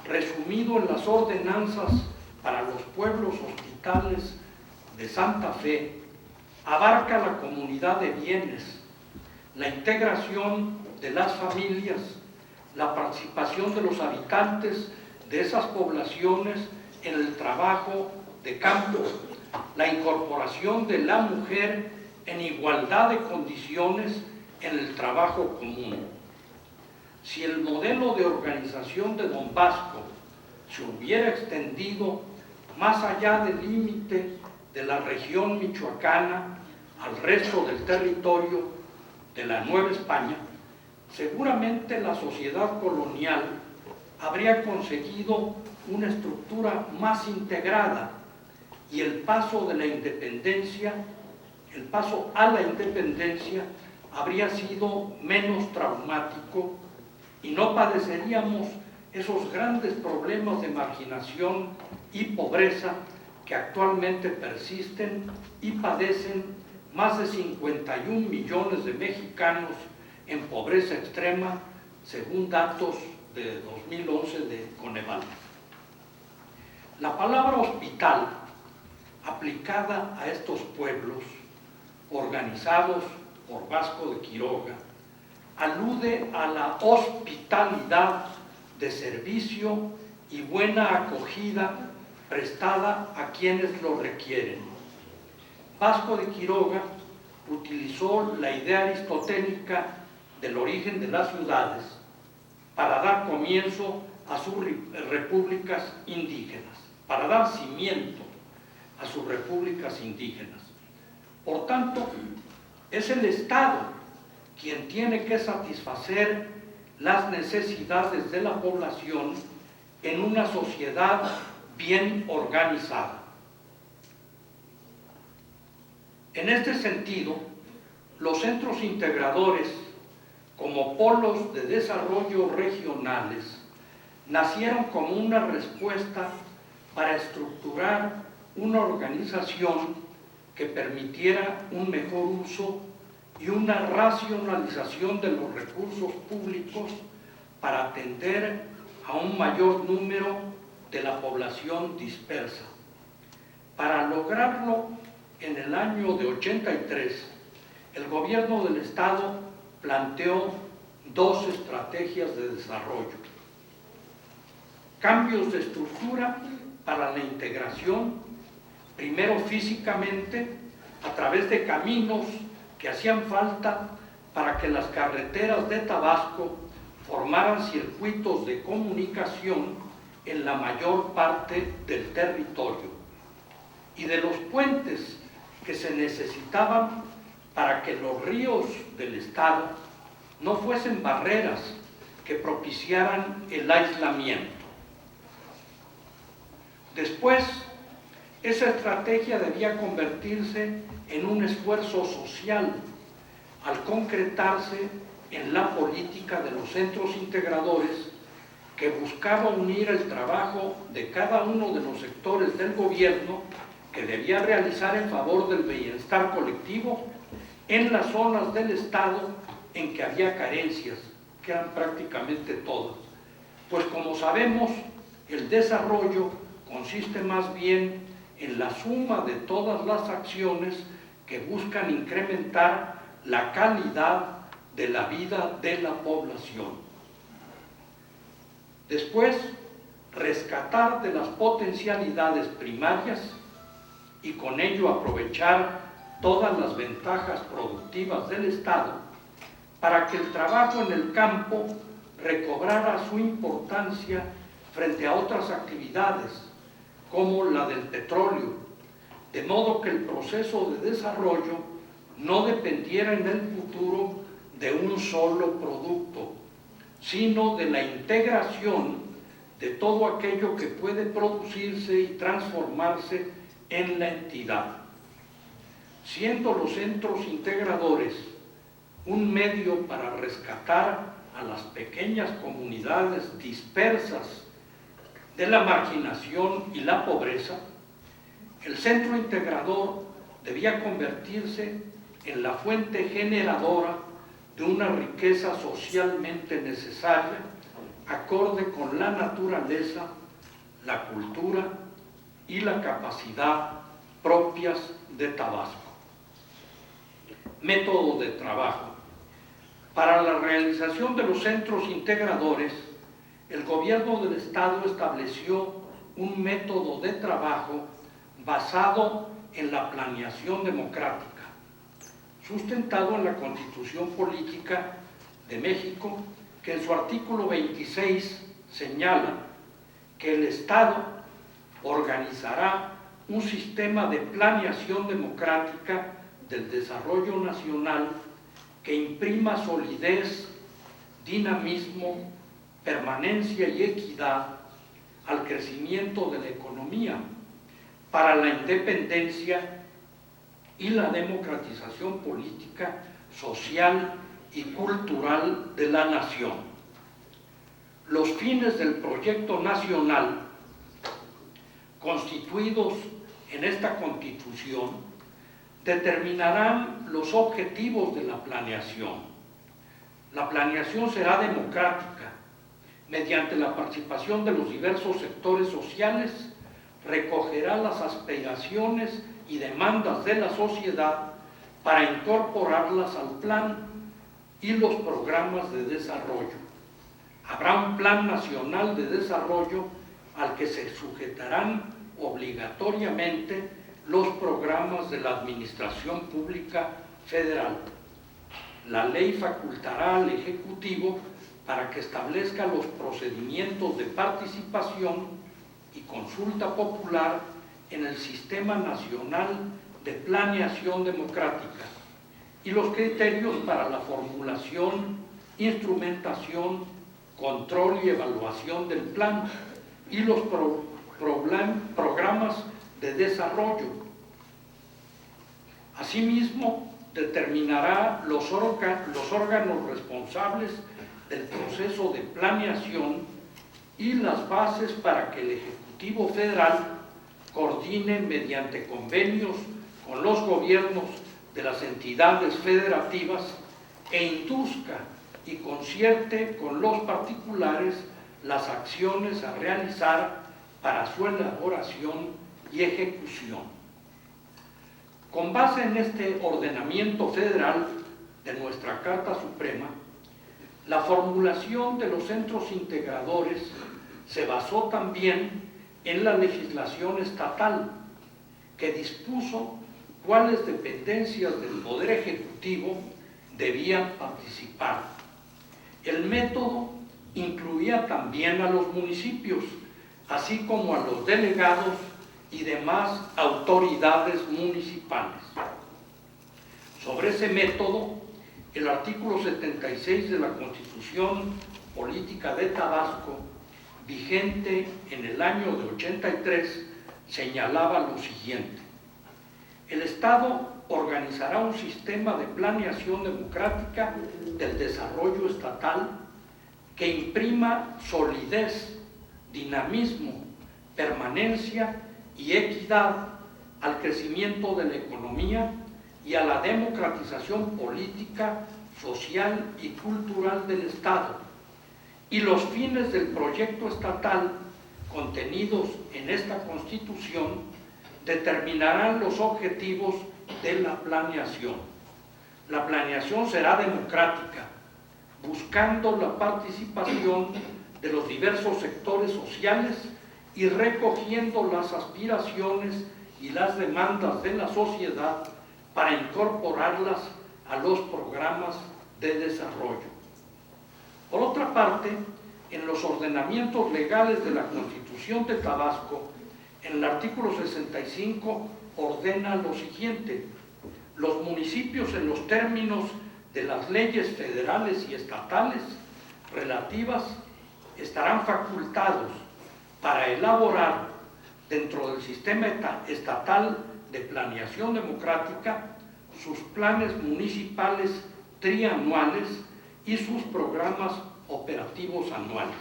resumido en las ordenanzas para los pueblos hospitales de Santa Fe, abarca la comunidad de bienes, la integración de las familias, la participación de los habitantes de esas poblaciones en el trabajo de campo, la incorporación de la mujer en igualdad de condiciones en el trabajo común. Si el modelo de organización de don Vasco se hubiera extendido más allá del límite de la región michoacana al resto del territorio de la Nueva España, seguramente la sociedad colonial habría conseguido una estructura más integrada y el paso a la independencia habría sido menos traumático y no padeceríamos esos grandes problemas de marginación y pobreza que actualmente persisten y padecen más de 51 millones de mexicanos en pobreza extrema, según datos de 2011 de Coneval. La palabra hospital, aplicada a estos pueblos organizados por Vasco de Quiroga, alude a la hospitalidad de servicio y buena acogida prestada a quienes lo requieren. Vasco de Quiroga utilizó la idea aristotélica del origen de las ciudades para dar comienzo a sus repúblicas indígenas. para dar cimiento a sus repúblicas indígenas. Por tanto, es el Estado quien tiene que satisfacer las necesidades de la población en una sociedad bien organizada. En este sentido, los centros integradores, como polos de desarrollo regionales, nacieron como una respuesta para estructurar una organización que permitiera un mejor uso y una racionalización de los recursos públicos para atender a un mayor número de la población dispersa. Para lograrlo, en el año de 83, el gobierno del Estado planteó dos estrategias de desarrollo. Cambios de estructura para la integración, primero físicamente, a través de caminos que hacían falta para que las carreteras de Tabasco formaran circuitos de comunicación en la mayor parte del territorio, y de los puentes que se necesitaban para que los ríos del Estado no fuesen barreras que propiciaran el aislamiento. Después, esa estrategia debía convertirse en un esfuerzo social al concretarse en la política de los centros integradores que buscaba unir el trabajo de cada uno de los sectores del gobierno que debía realizar en favor del bienestar colectivo en las zonas del Estado en que había carencias, que eran prácticamente todas. Pues como sabemos, el desarrollo consiste más bien en la suma de todas las acciones que buscan incrementar la calidad de la vida de la población. Después, rescatar de las potencialidades primarias y con ello aprovechar todas las ventajas productivas del Estado para que el trabajo en el campo recobrara su importancia frente a otras actividades como la del petróleo, de modo que el proceso de desarrollo no dependiera en el futuro de un solo producto, sino de la integración de todo aquello que puede producirse y transformarse en la entidad. Siendo los centros integradores un medio para rescatar a las pequeñas comunidades dispersas de la marginación y la pobreza, el centro integrador debía convertirse en la fuente generadora de una riqueza socialmente necesaria, acorde con la naturaleza, la cultura y la capacidad propias de Tabasco. Método de trabajo. Para la realización de los centros integradores, el gobierno del Estado estableció un método de trabajo basado en la planeación democrática, sustentado en la Constitución Política de México, que en su artículo 26 señala que el Estado organizará un sistema de planeación democrática del desarrollo nacional que imprima solidez, dinamismo, permanencia y equidad al crecimiento de la economía, para la independencia y la democratización política, social y cultural de la nación. Los fines del proyecto nacional constituidos en esta Constitución determinarán los objetivos de la planeación. La planeación será democrática, mediante la participación de los diversos sectores sociales, recogerá las aspiraciones y demandas de la sociedad para incorporarlas al plan y los programas de desarrollo. Habrá un plan nacional de desarrollo al que se sujetarán obligatoriamente los programas de la Administración Pública Federal. La ley facultará al Ejecutivo para que establezca los procedimientos de participación y consulta popular en el Sistema Nacional de Planeación Democrática y los criterios para la formulación, instrumentación, control y evaluación del plan y los programas de desarrollo. Asimismo, determinará los órganos responsables del proceso de planeación y las bases para que el Ejecutivo Federal coordine mediante convenios con los gobiernos de las entidades federativas e induzca y concierte con los particulares las acciones a realizar para su elaboración y ejecución. Con base en este ordenamiento federal de nuestra Carta Suprema, la formulación de los centros integradores se basó también en la legislación estatal, que dispuso cuáles dependencias del Poder Ejecutivo debían participar. El método incluía también a los municipios, así como a los delegados y demás autoridades municipales. Sobre ese método, el artículo 76 de la Constitución Política de Tabasco, vigente en el año de 83, señalaba lo siguiente: el Estado organizará un sistema de planeación democrática del desarrollo estatal que imprima solidez, dinamismo, permanencia y equidad al crecimiento de la economía y a la democratización política, social y cultural del Estado. Y los fines del proyecto estatal contenidos en esta Constitución determinarán los objetivos de la planeación. La planeación será democrática, buscando la participación de los diversos sectores sociales y recogiendo las aspiraciones y las demandas de la sociedad para incorporarlas a los programas de desarrollo. Por otra parte, en los ordenamientos legales de la Constitución de Tabasco, en el artículo 65 ordena lo siguiente: los municipios, en los términos de las leyes federales y estatales relativas, estarán facultados para elaborar dentro del sistema estatal de planeación democrática sus planes municipales trianuales y sus programas operativos anuales.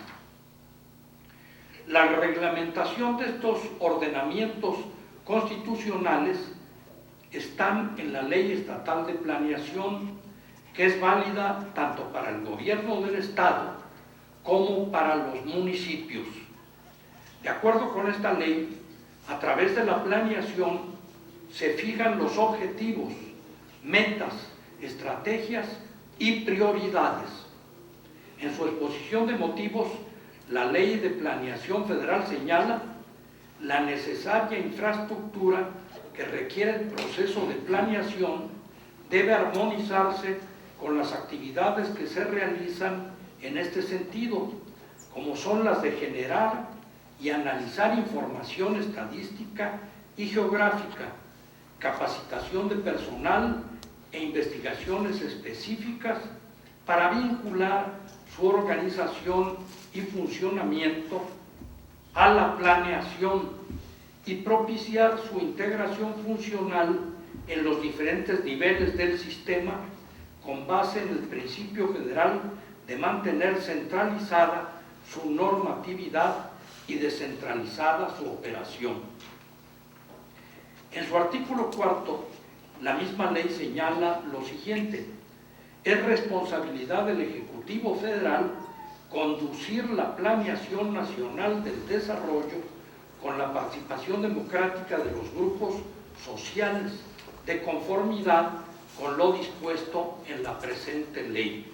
La reglamentación de estos ordenamientos constitucionales están en la Ley Estatal de Planeación, que es válida tanto para el gobierno del Estado como para los municipios. De acuerdo con esta ley, a través de la planeación se fijan los objetivos, metas, estrategias y prioridades. En su exposición de motivos, la Ley de Planeación Federal señala la necesaria infraestructura que requiere el proceso de planeación debe armonizarse con las actividades que se realizan en este sentido, como son las de generar y analizar información estadística y geográfica, capacitación de personal e investigaciones específicas para vincular su organización y funcionamiento a la planeación y propiciar su integración funcional en los diferentes niveles del sistema con base en el principio federal de mantener centralizada su normatividad y descentralizada su operación. En su artículo 4, la misma ley señala lo siguiente: es responsabilidad del Ejecutivo Federal conducir la planeación nacional del desarrollo con la participación democrática de los grupos sociales de conformidad con lo dispuesto en la presente ley.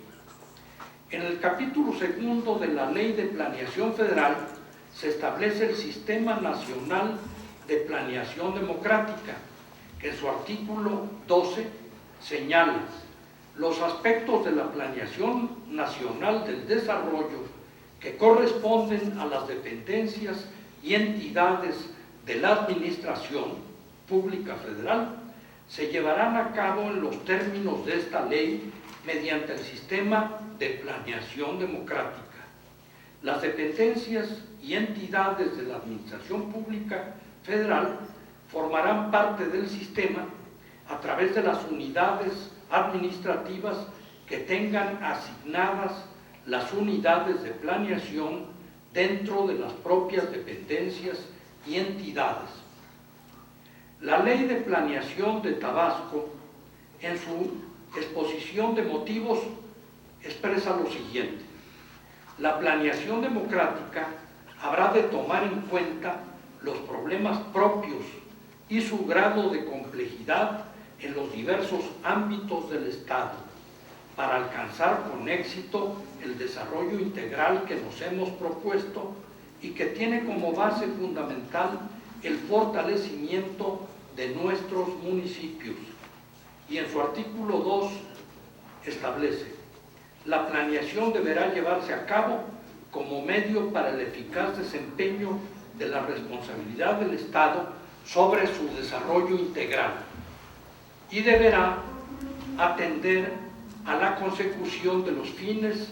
En el capítulo 2 de la Ley de Planeación Federal se establece el Sistema Nacional de Planeación Democrática, que en su artículo 12 señala los aspectos de la planeación nacional del desarrollo que corresponden a las dependencias y entidades de la Administración Pública Federal se llevarán a cabo en los términos de esta ley mediante el sistema de planeación democrática. Las dependencias y entidades de la Administración Pública Federal formarán parte del sistema a través de las unidades administrativas que tengan asignadas las unidades de planeación dentro de las propias dependencias y entidades. La Ley de Planeación de Tabasco, en su exposición de motivos, expresa lo siguiente: la planeación democrática habrá de tomar en cuenta los problemas propios y su grado de complejidad en los diversos ámbitos del Estado para alcanzar con éxito el desarrollo integral que nos hemos propuesto y que tiene como base fundamental el fortalecimiento de nuestros municipios. Y en su artículo 2 establece: la planeación deberá llevarse a cabo como medio para el eficaz desempeño de la responsabilidad del Estado sobre su desarrollo integral y deberá atender a la consecución de los fines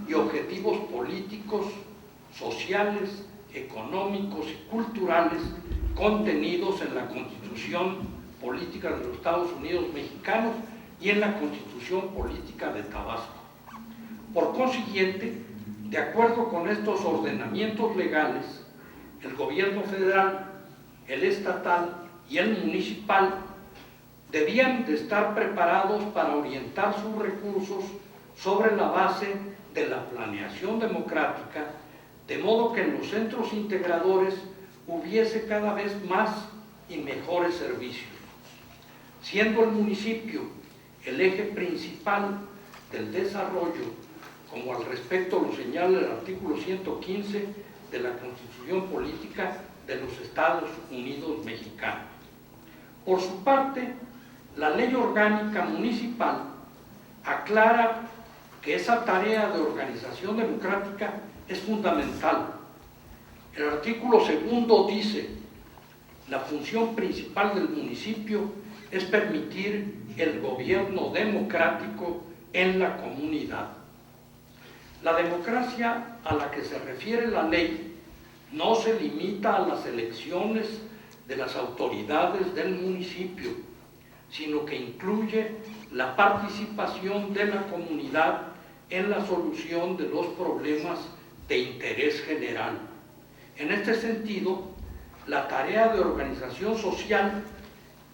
y objetivos políticos, sociales, económicos y culturales contenidos en la Constitución Política de los Estados Unidos Mexicanos y en la Constitución Política de Tabasco. Por consiguiente, de acuerdo con estos ordenamientos legales, el gobierno federal, el estatal y el municipal debían de estar preparados para orientar sus recursos sobre la base de la planeación democrática, de modo que en los centros integradores hubiese cada vez más y mejores servicios, siendo el municipio el eje principal del desarrollo, como al respecto lo señala el artículo 115 de la Constitución Política de los Estados Unidos Mexicanos. Por su parte, la Ley Orgánica Municipal aclara que esa tarea de organización democrática es fundamental. El artículo 2 dice: la función principal del municipio es permitir el gobierno democrático en la comunidad. La democracia a la que se refiere la ley no se limita a las elecciones de las autoridades del municipio, sino que incluye la participación de la comunidad en la solución de los problemas de interés general. En este sentido, la tarea de organización social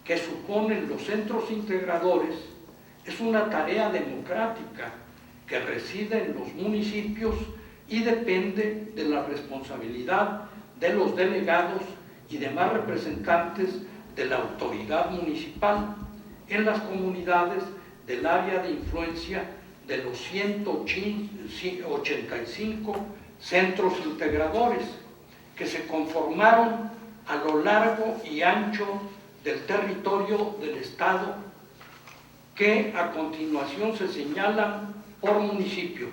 que suponen los centros integradores es una tarea democrática que reside en los municipios y depende de la responsabilidad de los delegados y demás representantes de la autoridad municipal en las comunidades del área de influencia de los 185 centros integradores que se conformaron a lo largo y ancho del territorio del Estado, que a continuación se señalan por municipio.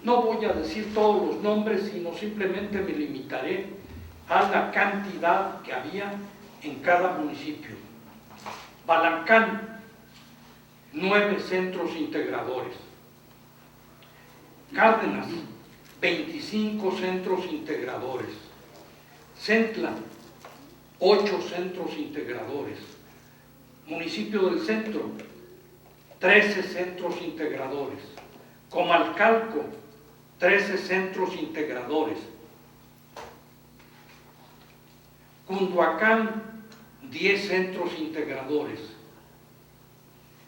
No voy a decir todos los nombres, sino simplemente me limitaré a la cantidad que había en cada municipio. Balancán, 9 centros integradores. Cárdenas, 25 centros integradores. Centla, 8 centros integradores. Municipio del Centro, 13 centros integradores. Comalcalco, 13 centros integradores. Cunduacán, 10 centros integradores.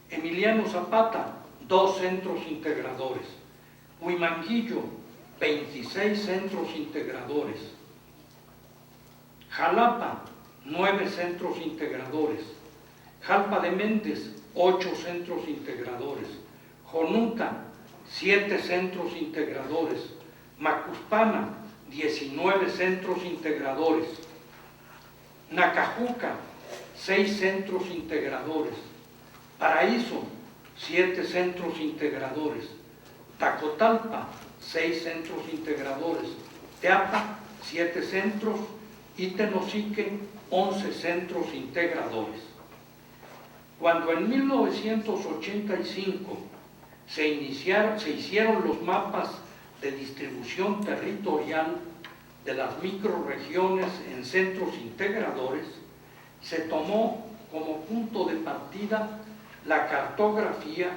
Emiliano Zapata, 2 centros integradores. Huimanguillo, 26 centros integradores. Jalapa, 9 centros integradores. Jalpa de Méndez, 8 centros integradores. Jonuta, 7 centros integradores. Macuspana, 19 centros integradores. Nacajuca, 6 centros integradores. Paraíso, 7 centros integradores. Tacotalpa, 6 centros integradores. Teapa, 7 centros, y Tenosique, 11 centros integradores. Cuando en 1985 se hicieron los mapas de distribución territorial de las microrregiones en centros integradores, se tomó como punto de partida la cartografía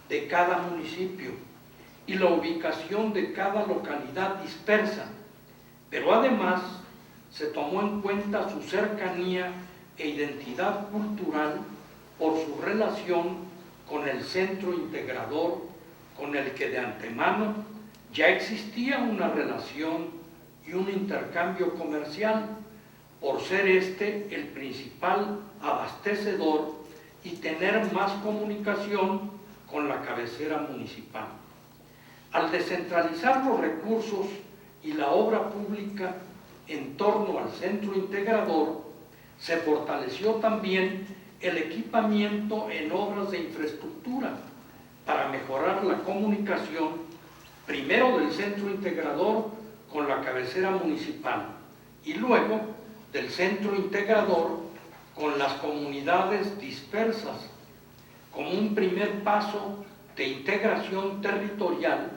de cada municipio y la ubicación de cada localidad dispersa, pero además se tomó en cuenta su cercanía e identidad cultural por su relación con el centro integrador, con el que de antemano ya existía una relación y un intercambio comercial, por ser este el principal abastecedor y tener más comunicación con la cabecera municipal. Al descentralizar los recursos y la obra pública en torno al centro integrador, se fortaleció también el equipamiento en obras de infraestructura para mejorar la comunicación, primero del centro integrador con la cabecera municipal y luego del centro integrador con las comunidades dispersas, como un primer paso de integración territorial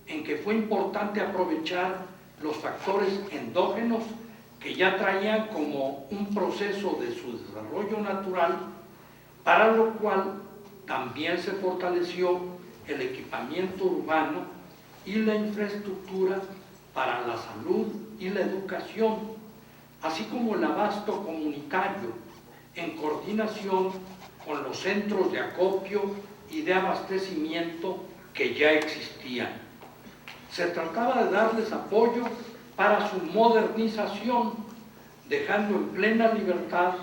en que fue importante aprovechar los factores endógenos que ya traían como un proceso de su desarrollo natural, para lo cual también se fortaleció el equipamiento urbano y la infraestructura para la salud y la educación, así como el abasto comunitario en coordinación con los centros de acopio y de abastecimiento que ya existían. Se trataba de darles apoyo para su modernización, dejando en plena libertad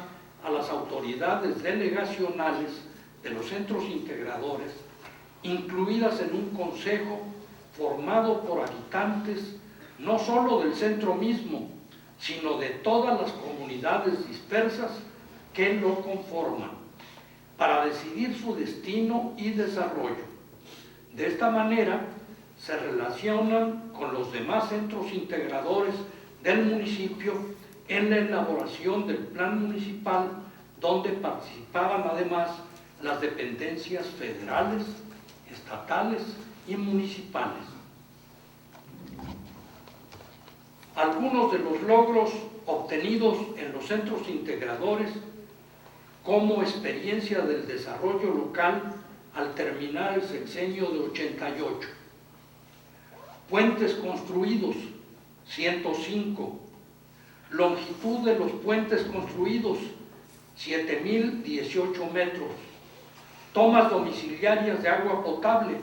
a las autoridades delegacionales de los centros integradores, incluidas en un consejo formado por habitantes no solo del centro mismo, sino de todas las comunidades dispersas que lo conforman, para decidir su destino y desarrollo. De esta manera, se relacionan con los demás centros integradores del municipio en la elaboración del plan municipal, donde participaban además las dependencias federales, estatales y municipales. Algunos de los logros obtenidos en los centros integradores como experiencia del desarrollo local al terminar el sexenio de 88. Puentes construidos, 105. Longitud de los puentes construidos, 7.018 metros. Tomas domiciliarias de agua potable,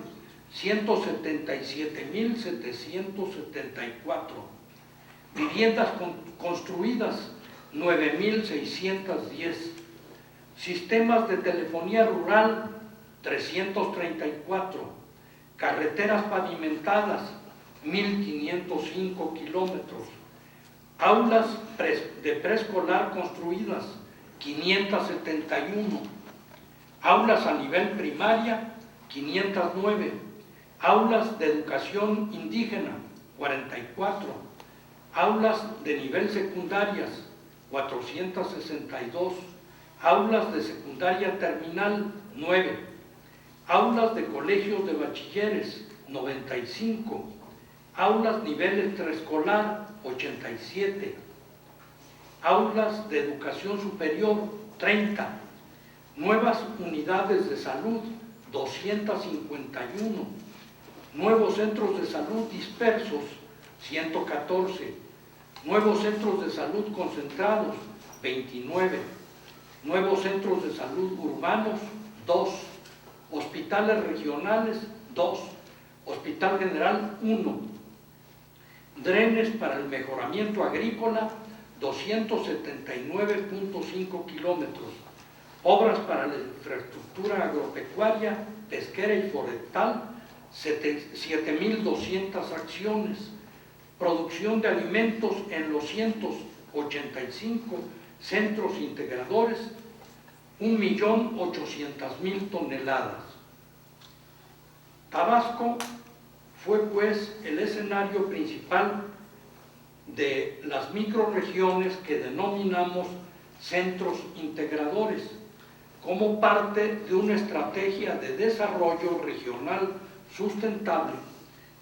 177.774. Viviendas construidas, 9.610. Sistemas de telefonía rural, 334. Carreteras pavimentadas, 1.505 kilómetros. Aulas de preescolar construidas, 571. Aulas a nivel primaria, 509. Aulas de educación indígena, 44. Aulas de nivel secundarias, 462. Aulas de secundaria terminal, 9. Aulas de colegios de bachilleres, 95. Aulas nivel preescolar, 87. Aulas de educación superior, 30. Nuevas unidades de salud, 251. Nuevos centros de salud dispersos, 114. Nuevos centros de salud concentrados, 29. Nuevos centros de salud urbanos, 2. Hospitales regionales, 2. Hospital General, 1. Drenes para el mejoramiento agrícola, 279.5 kilómetros. Obras para la infraestructura agropecuaria, pesquera y forestal, 7.200 acciones. Producción de alimentos en los 185 centros integradores, 1.800.000 toneladas. Tabasco fue pues el escenario principal de las microrregiones que denominamos centros integradores, como parte de una estrategia de desarrollo regional sustentable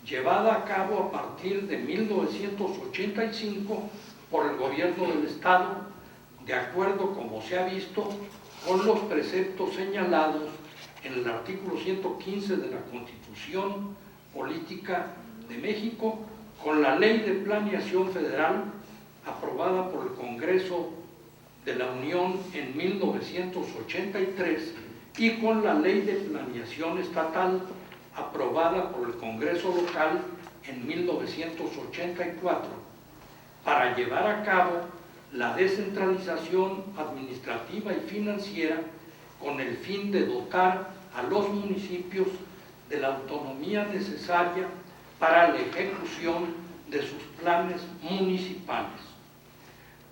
llevada a cabo a partir de 1985 por el gobierno del Estado, de acuerdo, como se ha visto, con los preceptos señalados en el artículo 115 de la Constitución Política de México, con la Ley de Planeación Federal aprobada por el Congreso de la Unión en 1983 y con la Ley de Planeación Estatal aprobada por el Congreso local en 1984 para llevar a cabo la descentralización administrativa y financiera con el fin de dotar a los municipios de la autonomía necesaria para la ejecución de sus planes municipales.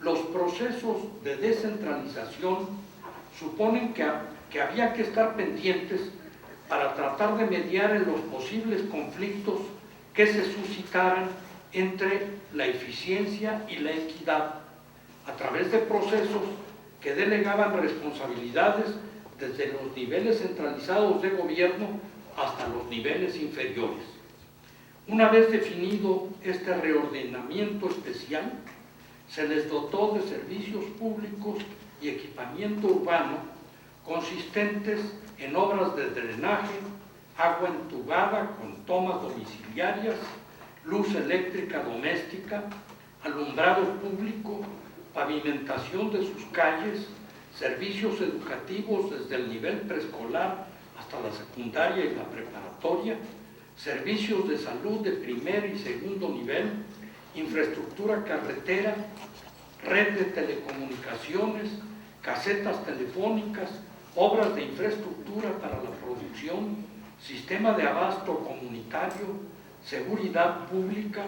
Los procesos de descentralización suponen que había que estar pendientes para tratar de mediar en los posibles conflictos que se suscitaran entre la eficiencia y la equidad, a través de procesos que delegaban responsabilidades desde los niveles centralizados de gobierno hasta los niveles inferiores. Una vez definido este reordenamiento especial, se les dotó de servicios públicos y equipamiento urbano consistentes en obras de drenaje, agua entubada con tomas domiciliarias, luz eléctrica doméstica, alumbrado público, pavimentación de sus calles, servicios educativos desde el nivel preescolar hasta la secundaria y la preparatoria, servicios de salud de primer y segundo nivel, infraestructura carretera, red de telecomunicaciones, casetas telefónicas, obras de infraestructura para la producción, sistema de abasto comunitario, seguridad pública,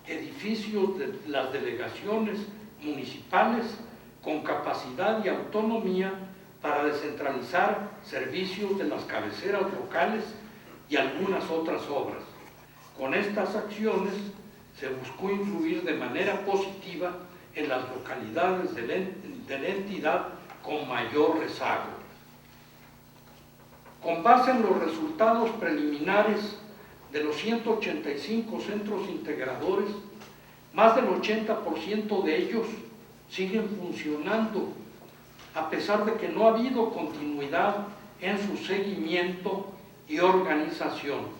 edificios de las delegaciones municipales con capacidad y autonomía para descentralizar servicios de las cabeceras locales y algunas otras obras. Con estas acciones se buscó influir de manera positiva en las localidades de la entidad con mayor rezago. Con base en los resultados preliminares de los 185 centros integradores, más del 80% de ellos siguen funcionando, a pesar de que no ha habido continuidad en su seguimiento y organización.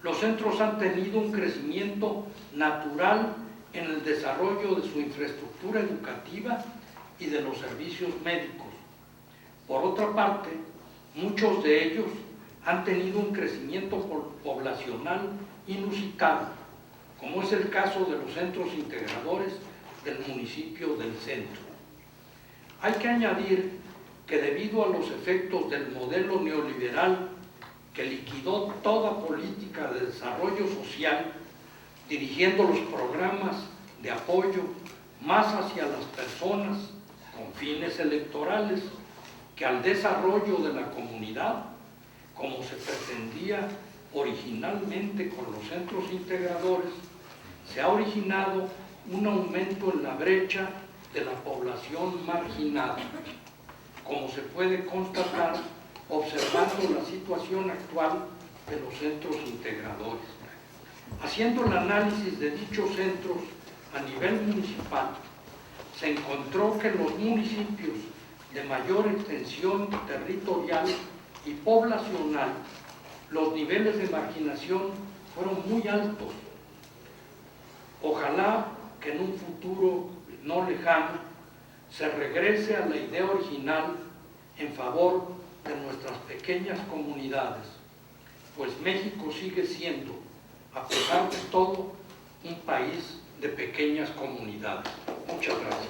Los centros han tenido un crecimiento natural en el desarrollo de su infraestructura educativa y de los servicios médicos. Por otra parte, muchos de ellos han tenido un crecimiento poblacional inusitado, como es el caso de los centros integradores del municipio del centro. Hay que añadir que debido a los efectos del modelo neoliberal que liquidó toda política de desarrollo social, dirigiendo los programas de apoyo más hacia las personas con fines electorales que al desarrollo de la comunidad, como se pretendía originalmente con los centros integradores, se ha originado un aumento en la brecha de la población marginada, como se puede constatar observando la situación actual de los centros integradores. Haciendo el análisis de dichos centros a nivel municipal, se encontró que los municipios de mayor extensión territorial y poblacional, los niveles de marginación fueron muy altos. Ojalá que en un futuro no lejano se regrese a la idea original en favor de nuestras pequeñas comunidades, pues México sigue siendo, a pesar de todo, un país de pequeñas comunidades. Muchas gracias.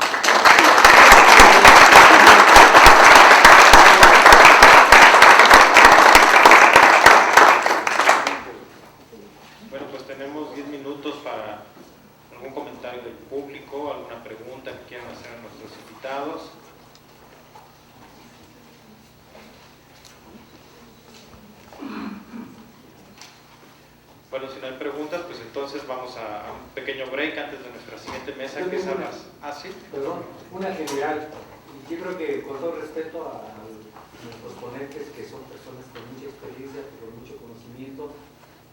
Bueno, pues tenemos 10 minutos para algún comentario del público, alguna pregunta que quieran hacer a nuestros invitados. Bueno, si no hay preguntas, pues entonces vamos a un pequeño break antes de nuestra siguiente mesa, que es a las... Ah, sí. Perdón, una general. Yo creo que con todo respeto a nuestros ponentes, que son personas con mucha experiencia, con mucho conocimiento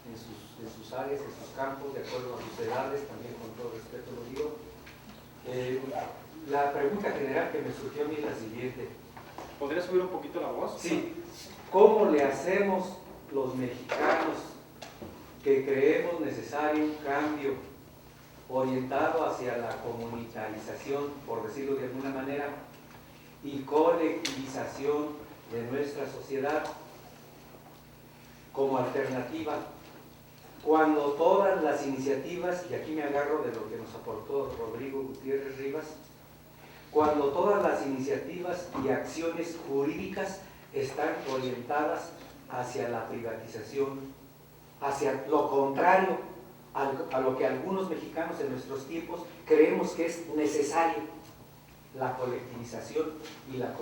en sus áreas, en sus campos, de acuerdo a sus edades, también con todo respeto lo digo. La pregunta general que me surgió a mí es la siguiente. ¿Podría subir un poquito la voz? Sí. ¿Cómo le hacemos los mexicanos que creemos necesario un cambio orientado hacia la comunitarización, por decirlo de alguna manera, y colectivización de nuestra sociedad como alternativa, cuando todas las iniciativas, y aquí me agarro de lo que nos aportó Rodrigo Gutiérrez Rivas, cuando todas las iniciativas y acciones jurídicas están orientadas hacia la privatización, hacia lo contrario a lo que algunos mexicanos en nuestros tiempos creemos que es necesario, la colectivización y la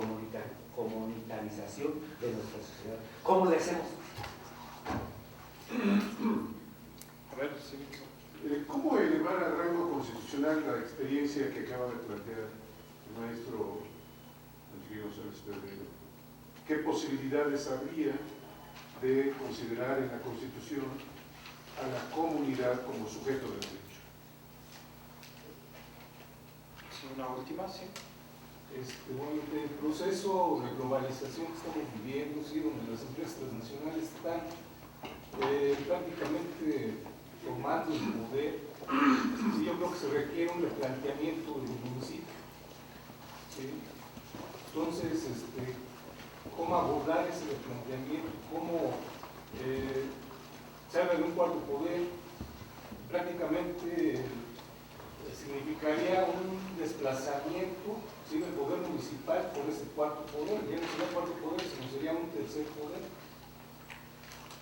comunitarización de nuestra sociedad. ¿Cómo le hacemos? A ver, sí. ¿Cómo elevar al rango constitucional la experiencia que acaba de plantear el maestro Enrique González Pedrero? ¿Qué posibilidades habría de considerar en la Constitución a la comunidad como sujeto del derecho? Sí, una última, sí. Bueno, el proceso de globalización que estamos viviendo, sí, donde las empresas transnacionales están prácticamente tomando el poder, sí, yo creo que se requiere un replanteamiento de los municipios. ¿Sí? Entonces, ¿cómo abordar ese replanteamiento? ¿Cómo se habla de un cuarto poder? Prácticamente significaría un desplazamiento, ¿sí?, del poder municipal por ese cuarto poder. Ya no sería cuarto poder, sino sería un tercer poder.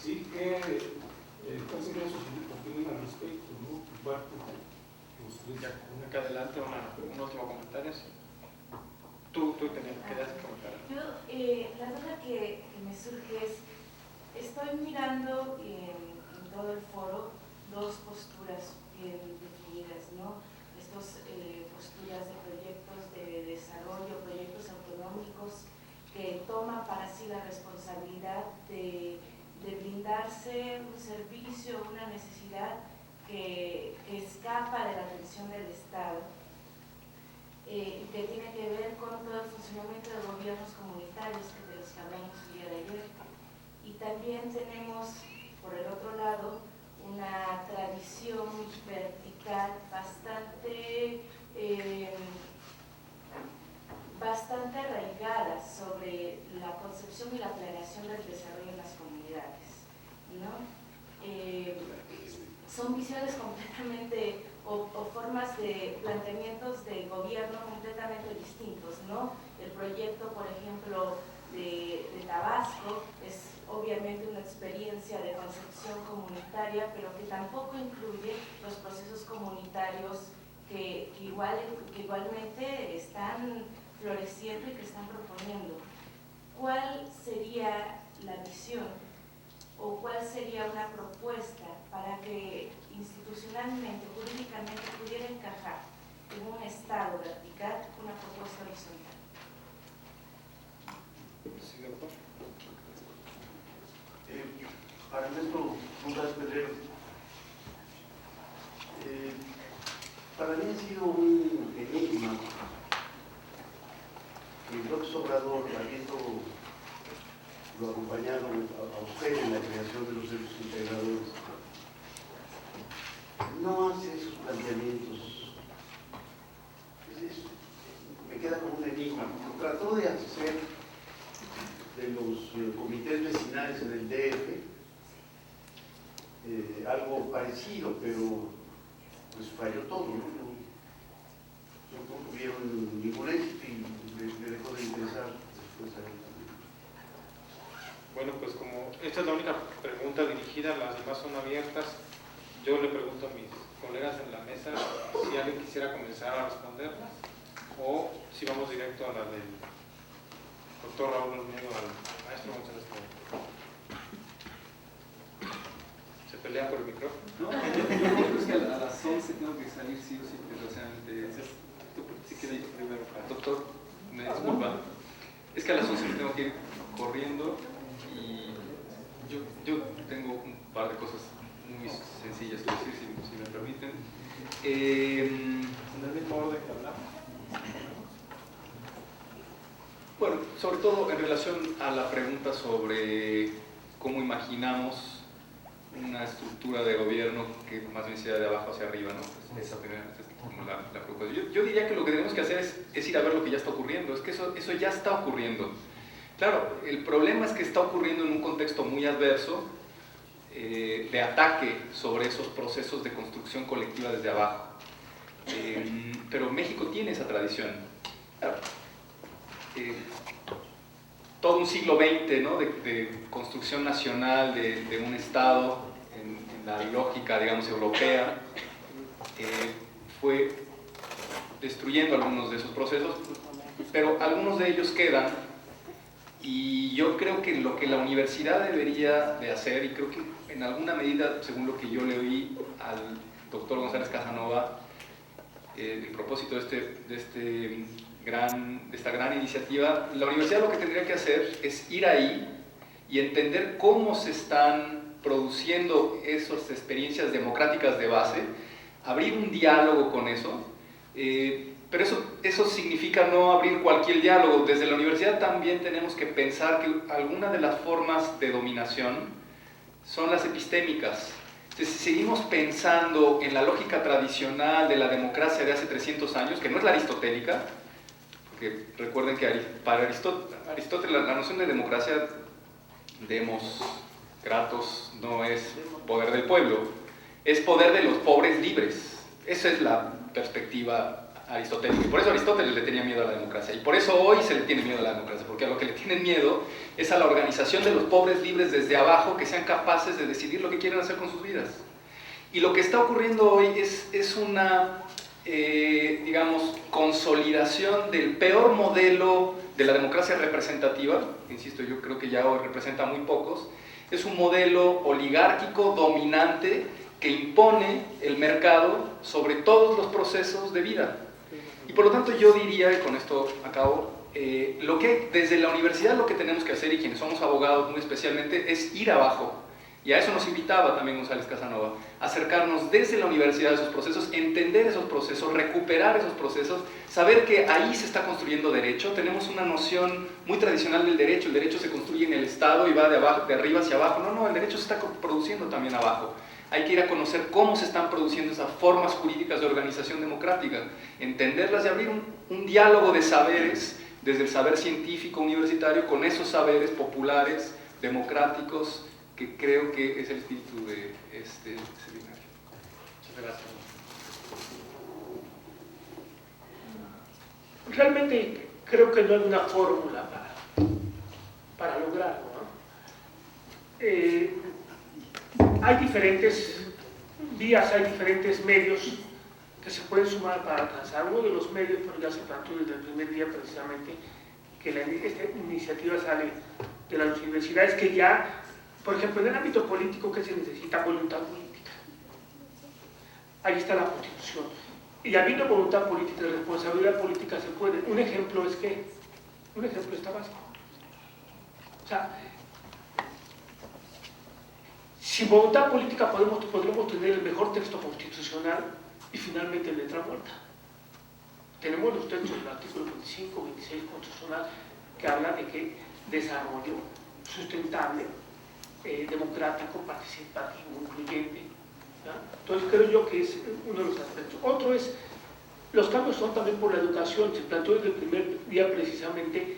¿Sí? ¿Cuál sería su opinión al respecto, ¿no? Por parte de ustedes. Acá adelante, un último comentario. Sí. Tú querías comentar. Yo, la duda que me surge es, estoy mirando en todo el foro dos posturas bien definidas, ¿no? Estas posturas de proyectos de desarrollo, proyectos autonómicos que toman para sí la responsabilidad de brindarse un servicio, una necesidad que escapa de la atención del Estado, que tiene que ver con todo el funcionamiento de gobiernos comunitarios de los que hablamos el día de ayer. Y también tenemos, por el otro lado, una tradición vertical bastante arraigada sobre la concepción y la planeación del desarrollo en las comunidades, ¿no? Son visiones completamente o formas de planteamientos de gobierno completamente distintos, ¿no? El proyecto, por ejemplo, de Tabasco es obviamente una experiencia de concepción comunitaria, pero que tampoco incluye los procesos comunitarios que igualmente están floreciendo y que están proponiendo. ¿Cuál sería la visión o cuál sería una propuesta para que institucionalmente, jurídicamente pudiera encajar en un estado vertical una propuesta horizontal? Sí, doctor. Para el maestro González Pedrero, para mí ha sido un enigma que López Obrador, habiendo lo acompañado a usted en la creación de los centros integradores, no hace esos planteamientos. Me queda como un enigma. Trató de hacer de los comités vecinales en el DF algo parecido, pero pues falló todo, ¿no? No tuvieron ningún éxito y le dejó de interesar después a él también. Bueno, pues como esta es la única pregunta dirigida, las demás son abiertas, yo le pregunto a mis colegas en la mesa si alguien quisiera comenzar a responderlas o si vamos directo a la del doctor Raúl Olmedo, al maestro González Pedrero. Se pelea por el micrófono. No, yo creo que a las 11 tengo que salir sí o sí, desgraciadamente. Si quieres ir primero. Doctor, me disculpa. Es que a las 11 me tengo que ir corriendo y yo tengo un par de cosas muy sencillas que decir, si me permiten. En el mismo orden que hablamos. Bueno, sobre todo en relación a la pregunta sobre cómo imaginamos una estructura de gobierno que más bien sea de abajo hacia arriba, ¿no? Esa es como la preocupación. Yo diría que lo que tenemos que hacer es ir a ver lo que ya está ocurriendo, es que eso ya está ocurriendo. Claro, el problema es que está ocurriendo en un contexto muy adverso de ataque sobre esos procesos de construcción colectiva desde abajo. Pero México tiene esa tradición. Claro, todo un siglo XX, ¿no? de construcción nacional de un Estado en la lógica, digamos, europea, fue destruyendo algunos de esos procesos, pero algunos de ellos quedan, y yo creo que lo que la universidad debería de hacer, y creo que en alguna medida, según lo que yo le oí al doctor González Casanova, el propósito de esta gran iniciativa, la universidad lo que tendría que hacer es ir ahí y entender cómo se están produciendo esas experiencias democráticas de base, abrir un diálogo con eso, pero eso significa no abrir cualquier diálogo. Desde la universidad también tenemos que pensar que algunas de las formas de dominación son las epistémicas. Entonces, si seguimos pensando en la lógica tradicional de la democracia de hace 300 años, que no es la aristotélica, porque recuerden que para Aristóteles la noción de democracia, demos, kratos, no es poder del pueblo, es poder de los pobres libres. Esa es la perspectiva aristotélica. Y por eso Aristóteles le tenía miedo a la democracia. Y por eso hoy se le tiene miedo a la democracia, porque a lo que le tienen miedo es a la organización de los pobres libres desde abajo, que sean capaces de decidir lo que quieren hacer con sus vidas. Y lo que está ocurriendo hoy es una, digamos, consolidación del peor modelo de la democracia representativa. Insisto, yo creo que ya hoy representa a muy pocos. Es un modelo oligárquico, dominante, que impone el mercado sobre todos los procesos de vida. Y por lo tanto yo diría, y con esto acabo, desde la universidad lo que tenemos que hacer, y quienes somos abogados muy especialmente, es ir abajo. Y a eso nos invitaba también González Casanova, acercarnos desde la universidad a esos procesos, entender esos procesos, recuperar esos procesos, saber que ahí se está construyendo derecho. Tenemos una noción muy tradicional del derecho. El derecho se construye en el Estado y va de arriba hacia abajo. No, el derecho se está produciendo también abajo. Hay que ir a conocer cómo se están produciendo esas formas jurídicas de organización democrática, entenderlas y abrir un diálogo de saberes, desde el saber científico universitario, con esos saberes populares, democráticos, que creo que es el espíritu de este seminario. Muchas gracias. Realmente creo que no hay una fórmula para lograrlo, ¿no? Hay diferentes vías, hay diferentes medios que se pueden sumar para alcanzar. Uno de los medios, pero ya se planteó desde el primer día precisamente, que esta iniciativa sale de las universidades, que ya, por ejemplo, en el ámbito político, que se necesita voluntad política. Ahí está la Constitución. Y habiendo voluntad política y responsabilidad política se puede. Un ejemplo es Tabasco. O sea, sin voluntad política podremos tener el mejor texto constitucional y finalmente letra muerta. Tenemos los textos del artículo 25, 26 constitucional que hablan de que desarrollo sustentable, democrático, participativo, incluyente. ¿Ya? Entonces creo yo que es uno de los aspectos. Otro es, los cambios son también por la educación. Se planteó desde el primer día precisamente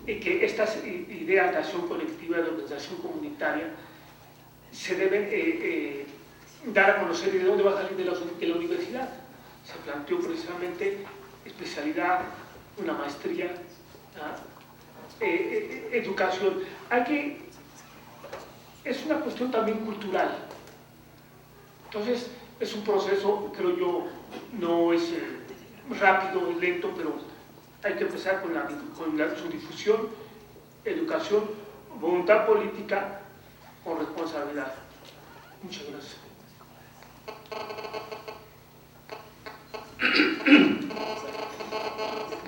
que estas ideas de acción colectiva, de organización comunitaria, se deben dar a conocer y de dónde va a salir de la universidad. Se planteó precisamente especialidad, una maestría, educación. Es una cuestión también cultural. Entonces, es un proceso, creo yo, no es rápido, es lento, pero hay que empezar con su difusión, educación, voluntad política, con responsabilidad. Muchas gracias.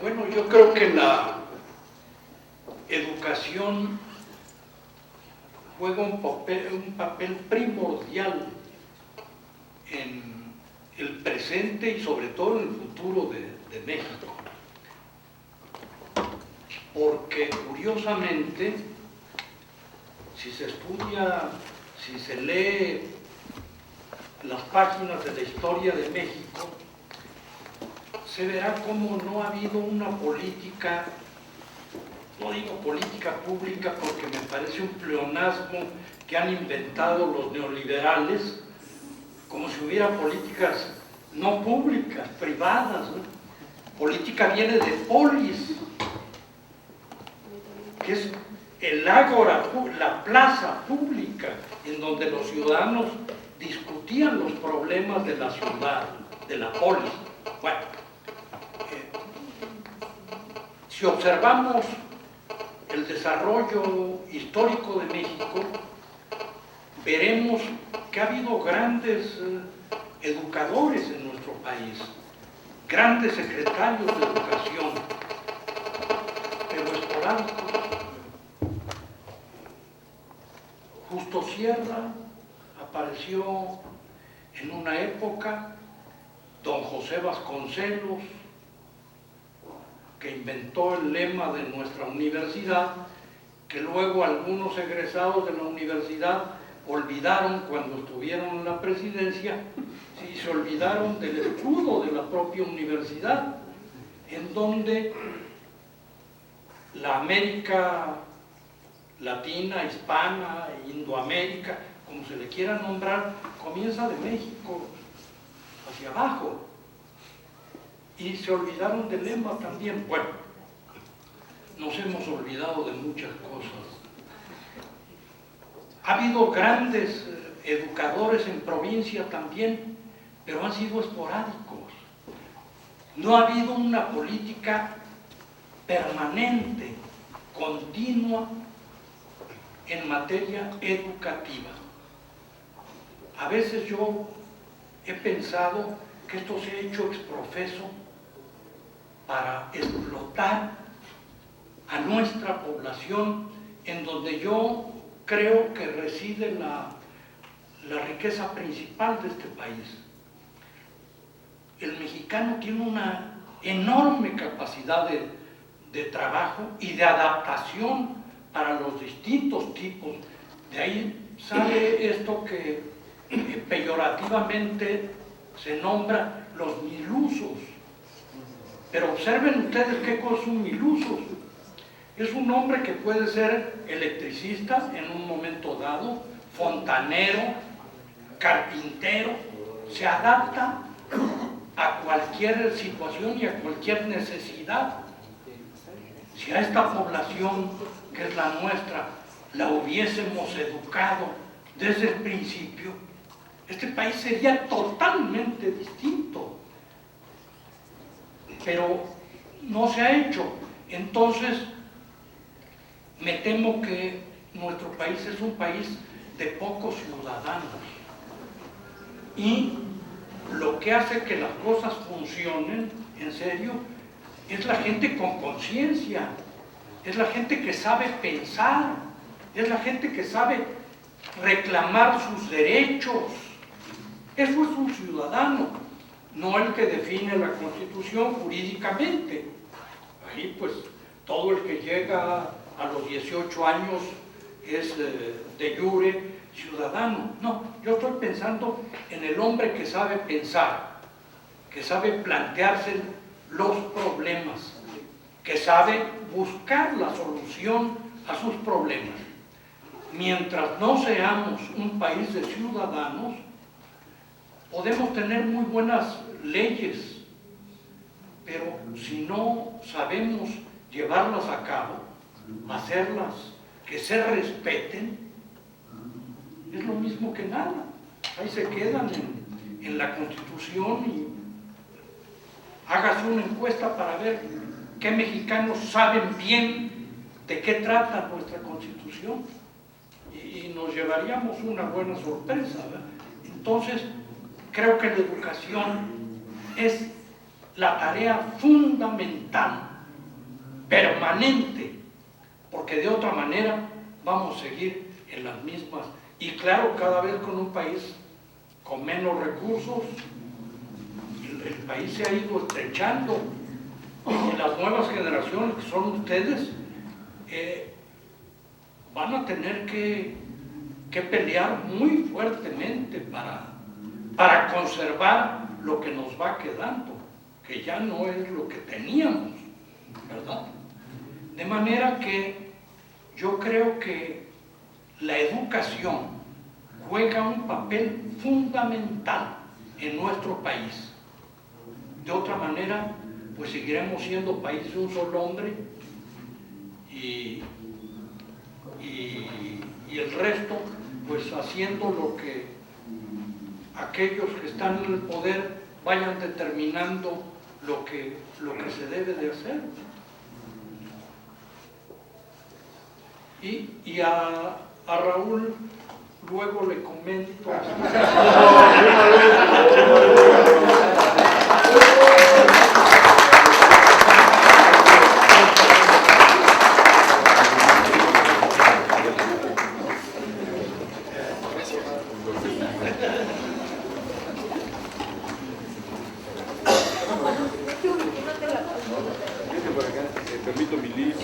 Bueno, yo creo que la educación juega un papel primordial en el presente y sobre todo en el futuro de México. Porque curiosamente, si se estudia, si se lee las páginas de la historia de México, se verá cómo no ha habido una política, no digo política pública porque me parece un pleonasmo que han inventado los neoliberales, como si hubiera políticas no públicas, privadas, ¿no? Política viene de polis, que es el ágora, la plaza pública, en donde los ciudadanos discutían los problemas de la ciudad, de la polis. Bueno, si observamos el desarrollo histórico de México, veremos que ha habido grandes educadores en nuestro país, grandes secretarios de educación, pero esporádicos. Justo Sierra apareció en una época, don José Vasconcelos, que inventó el lema de nuestra universidad, que luego algunos egresados de la universidad olvidaron cuando estuvieron en la presidencia, y se olvidaron del escudo de la propia universidad, en donde la América Latina, Hispana, Indoamérica, como se le quiera nombrar, comienza de México hacia abajo. Y se olvidaron del lema también. Bueno, nos hemos olvidado de muchas cosas. Ha habido grandes educadores en provincia también, pero han sido esporádicos. No ha habido una política permanente, continua, en materia educativa. A veces yo he pensado que esto se ha hecho exprofeso para explotar a nuestra población, en donde yo creo que reside la riqueza principal de este país. El mexicano tiene una enorme capacidad de trabajo y de adaptación para los distintos tipos. De ahí sale esto que peyorativamente se nombra los milusos. Pero observen ustedes qué cosa es un miluso. Es un hombre que puede ser electricista en un momento dado, fontanero, carpintero, se adapta a cualquier situación y a cualquier necesidad. Si a esta población, que es la nuestra, la hubiésemos educado desde el principio, este país sería totalmente distinto. Pero no se ha hecho. Entonces, me temo que nuestro país es un país de pocos ciudadanos. Y lo que hace que las cosas funcionen, en serio, es la gente con conciencia, es la gente que sabe pensar, es la gente que sabe reclamar sus derechos. Eso es un ciudadano, no el que define la Constitución jurídicamente. Ahí pues todo el que llega a los 18 años es de jure ciudadano. No, yo estoy pensando en el hombre que sabe pensar, que sabe plantearse los problemas, que sabe buscar la solución a sus problemas. Mientras no seamos un país de ciudadanos, podemos tener muy buenas leyes, pero si no sabemos llevarlas a cabo, hacerlas que se respeten, es lo mismo que nada. Ahí se quedan en la Constitución y hágase una encuesta para ver qué mexicanos saben bien de qué trata nuestra Constitución. y nos llevaríamos una buena sorpresa, ¿verdad? Entonces, creo que la educación es la tarea fundamental, permanente, porque de otra manera vamos a seguir en las mismas. Y claro, cada vez con un país con menos recursos, el país se ha ido estrechando, y las nuevas generaciones, que son ustedes, van a tener que pelear muy fuertemente para conservar lo que nos va quedando, que ya no es lo que teníamos, ¿verdad? De manera que yo creo que la educación juega un papel fundamental en nuestro país. De otra manera, pues seguiremos siendo país de un solo hombre y el resto, pues haciendo lo que aquellos que están en el poder vayan determinando lo que se debe de hacer. Y a Raúl luego le comento. Permito mi lista.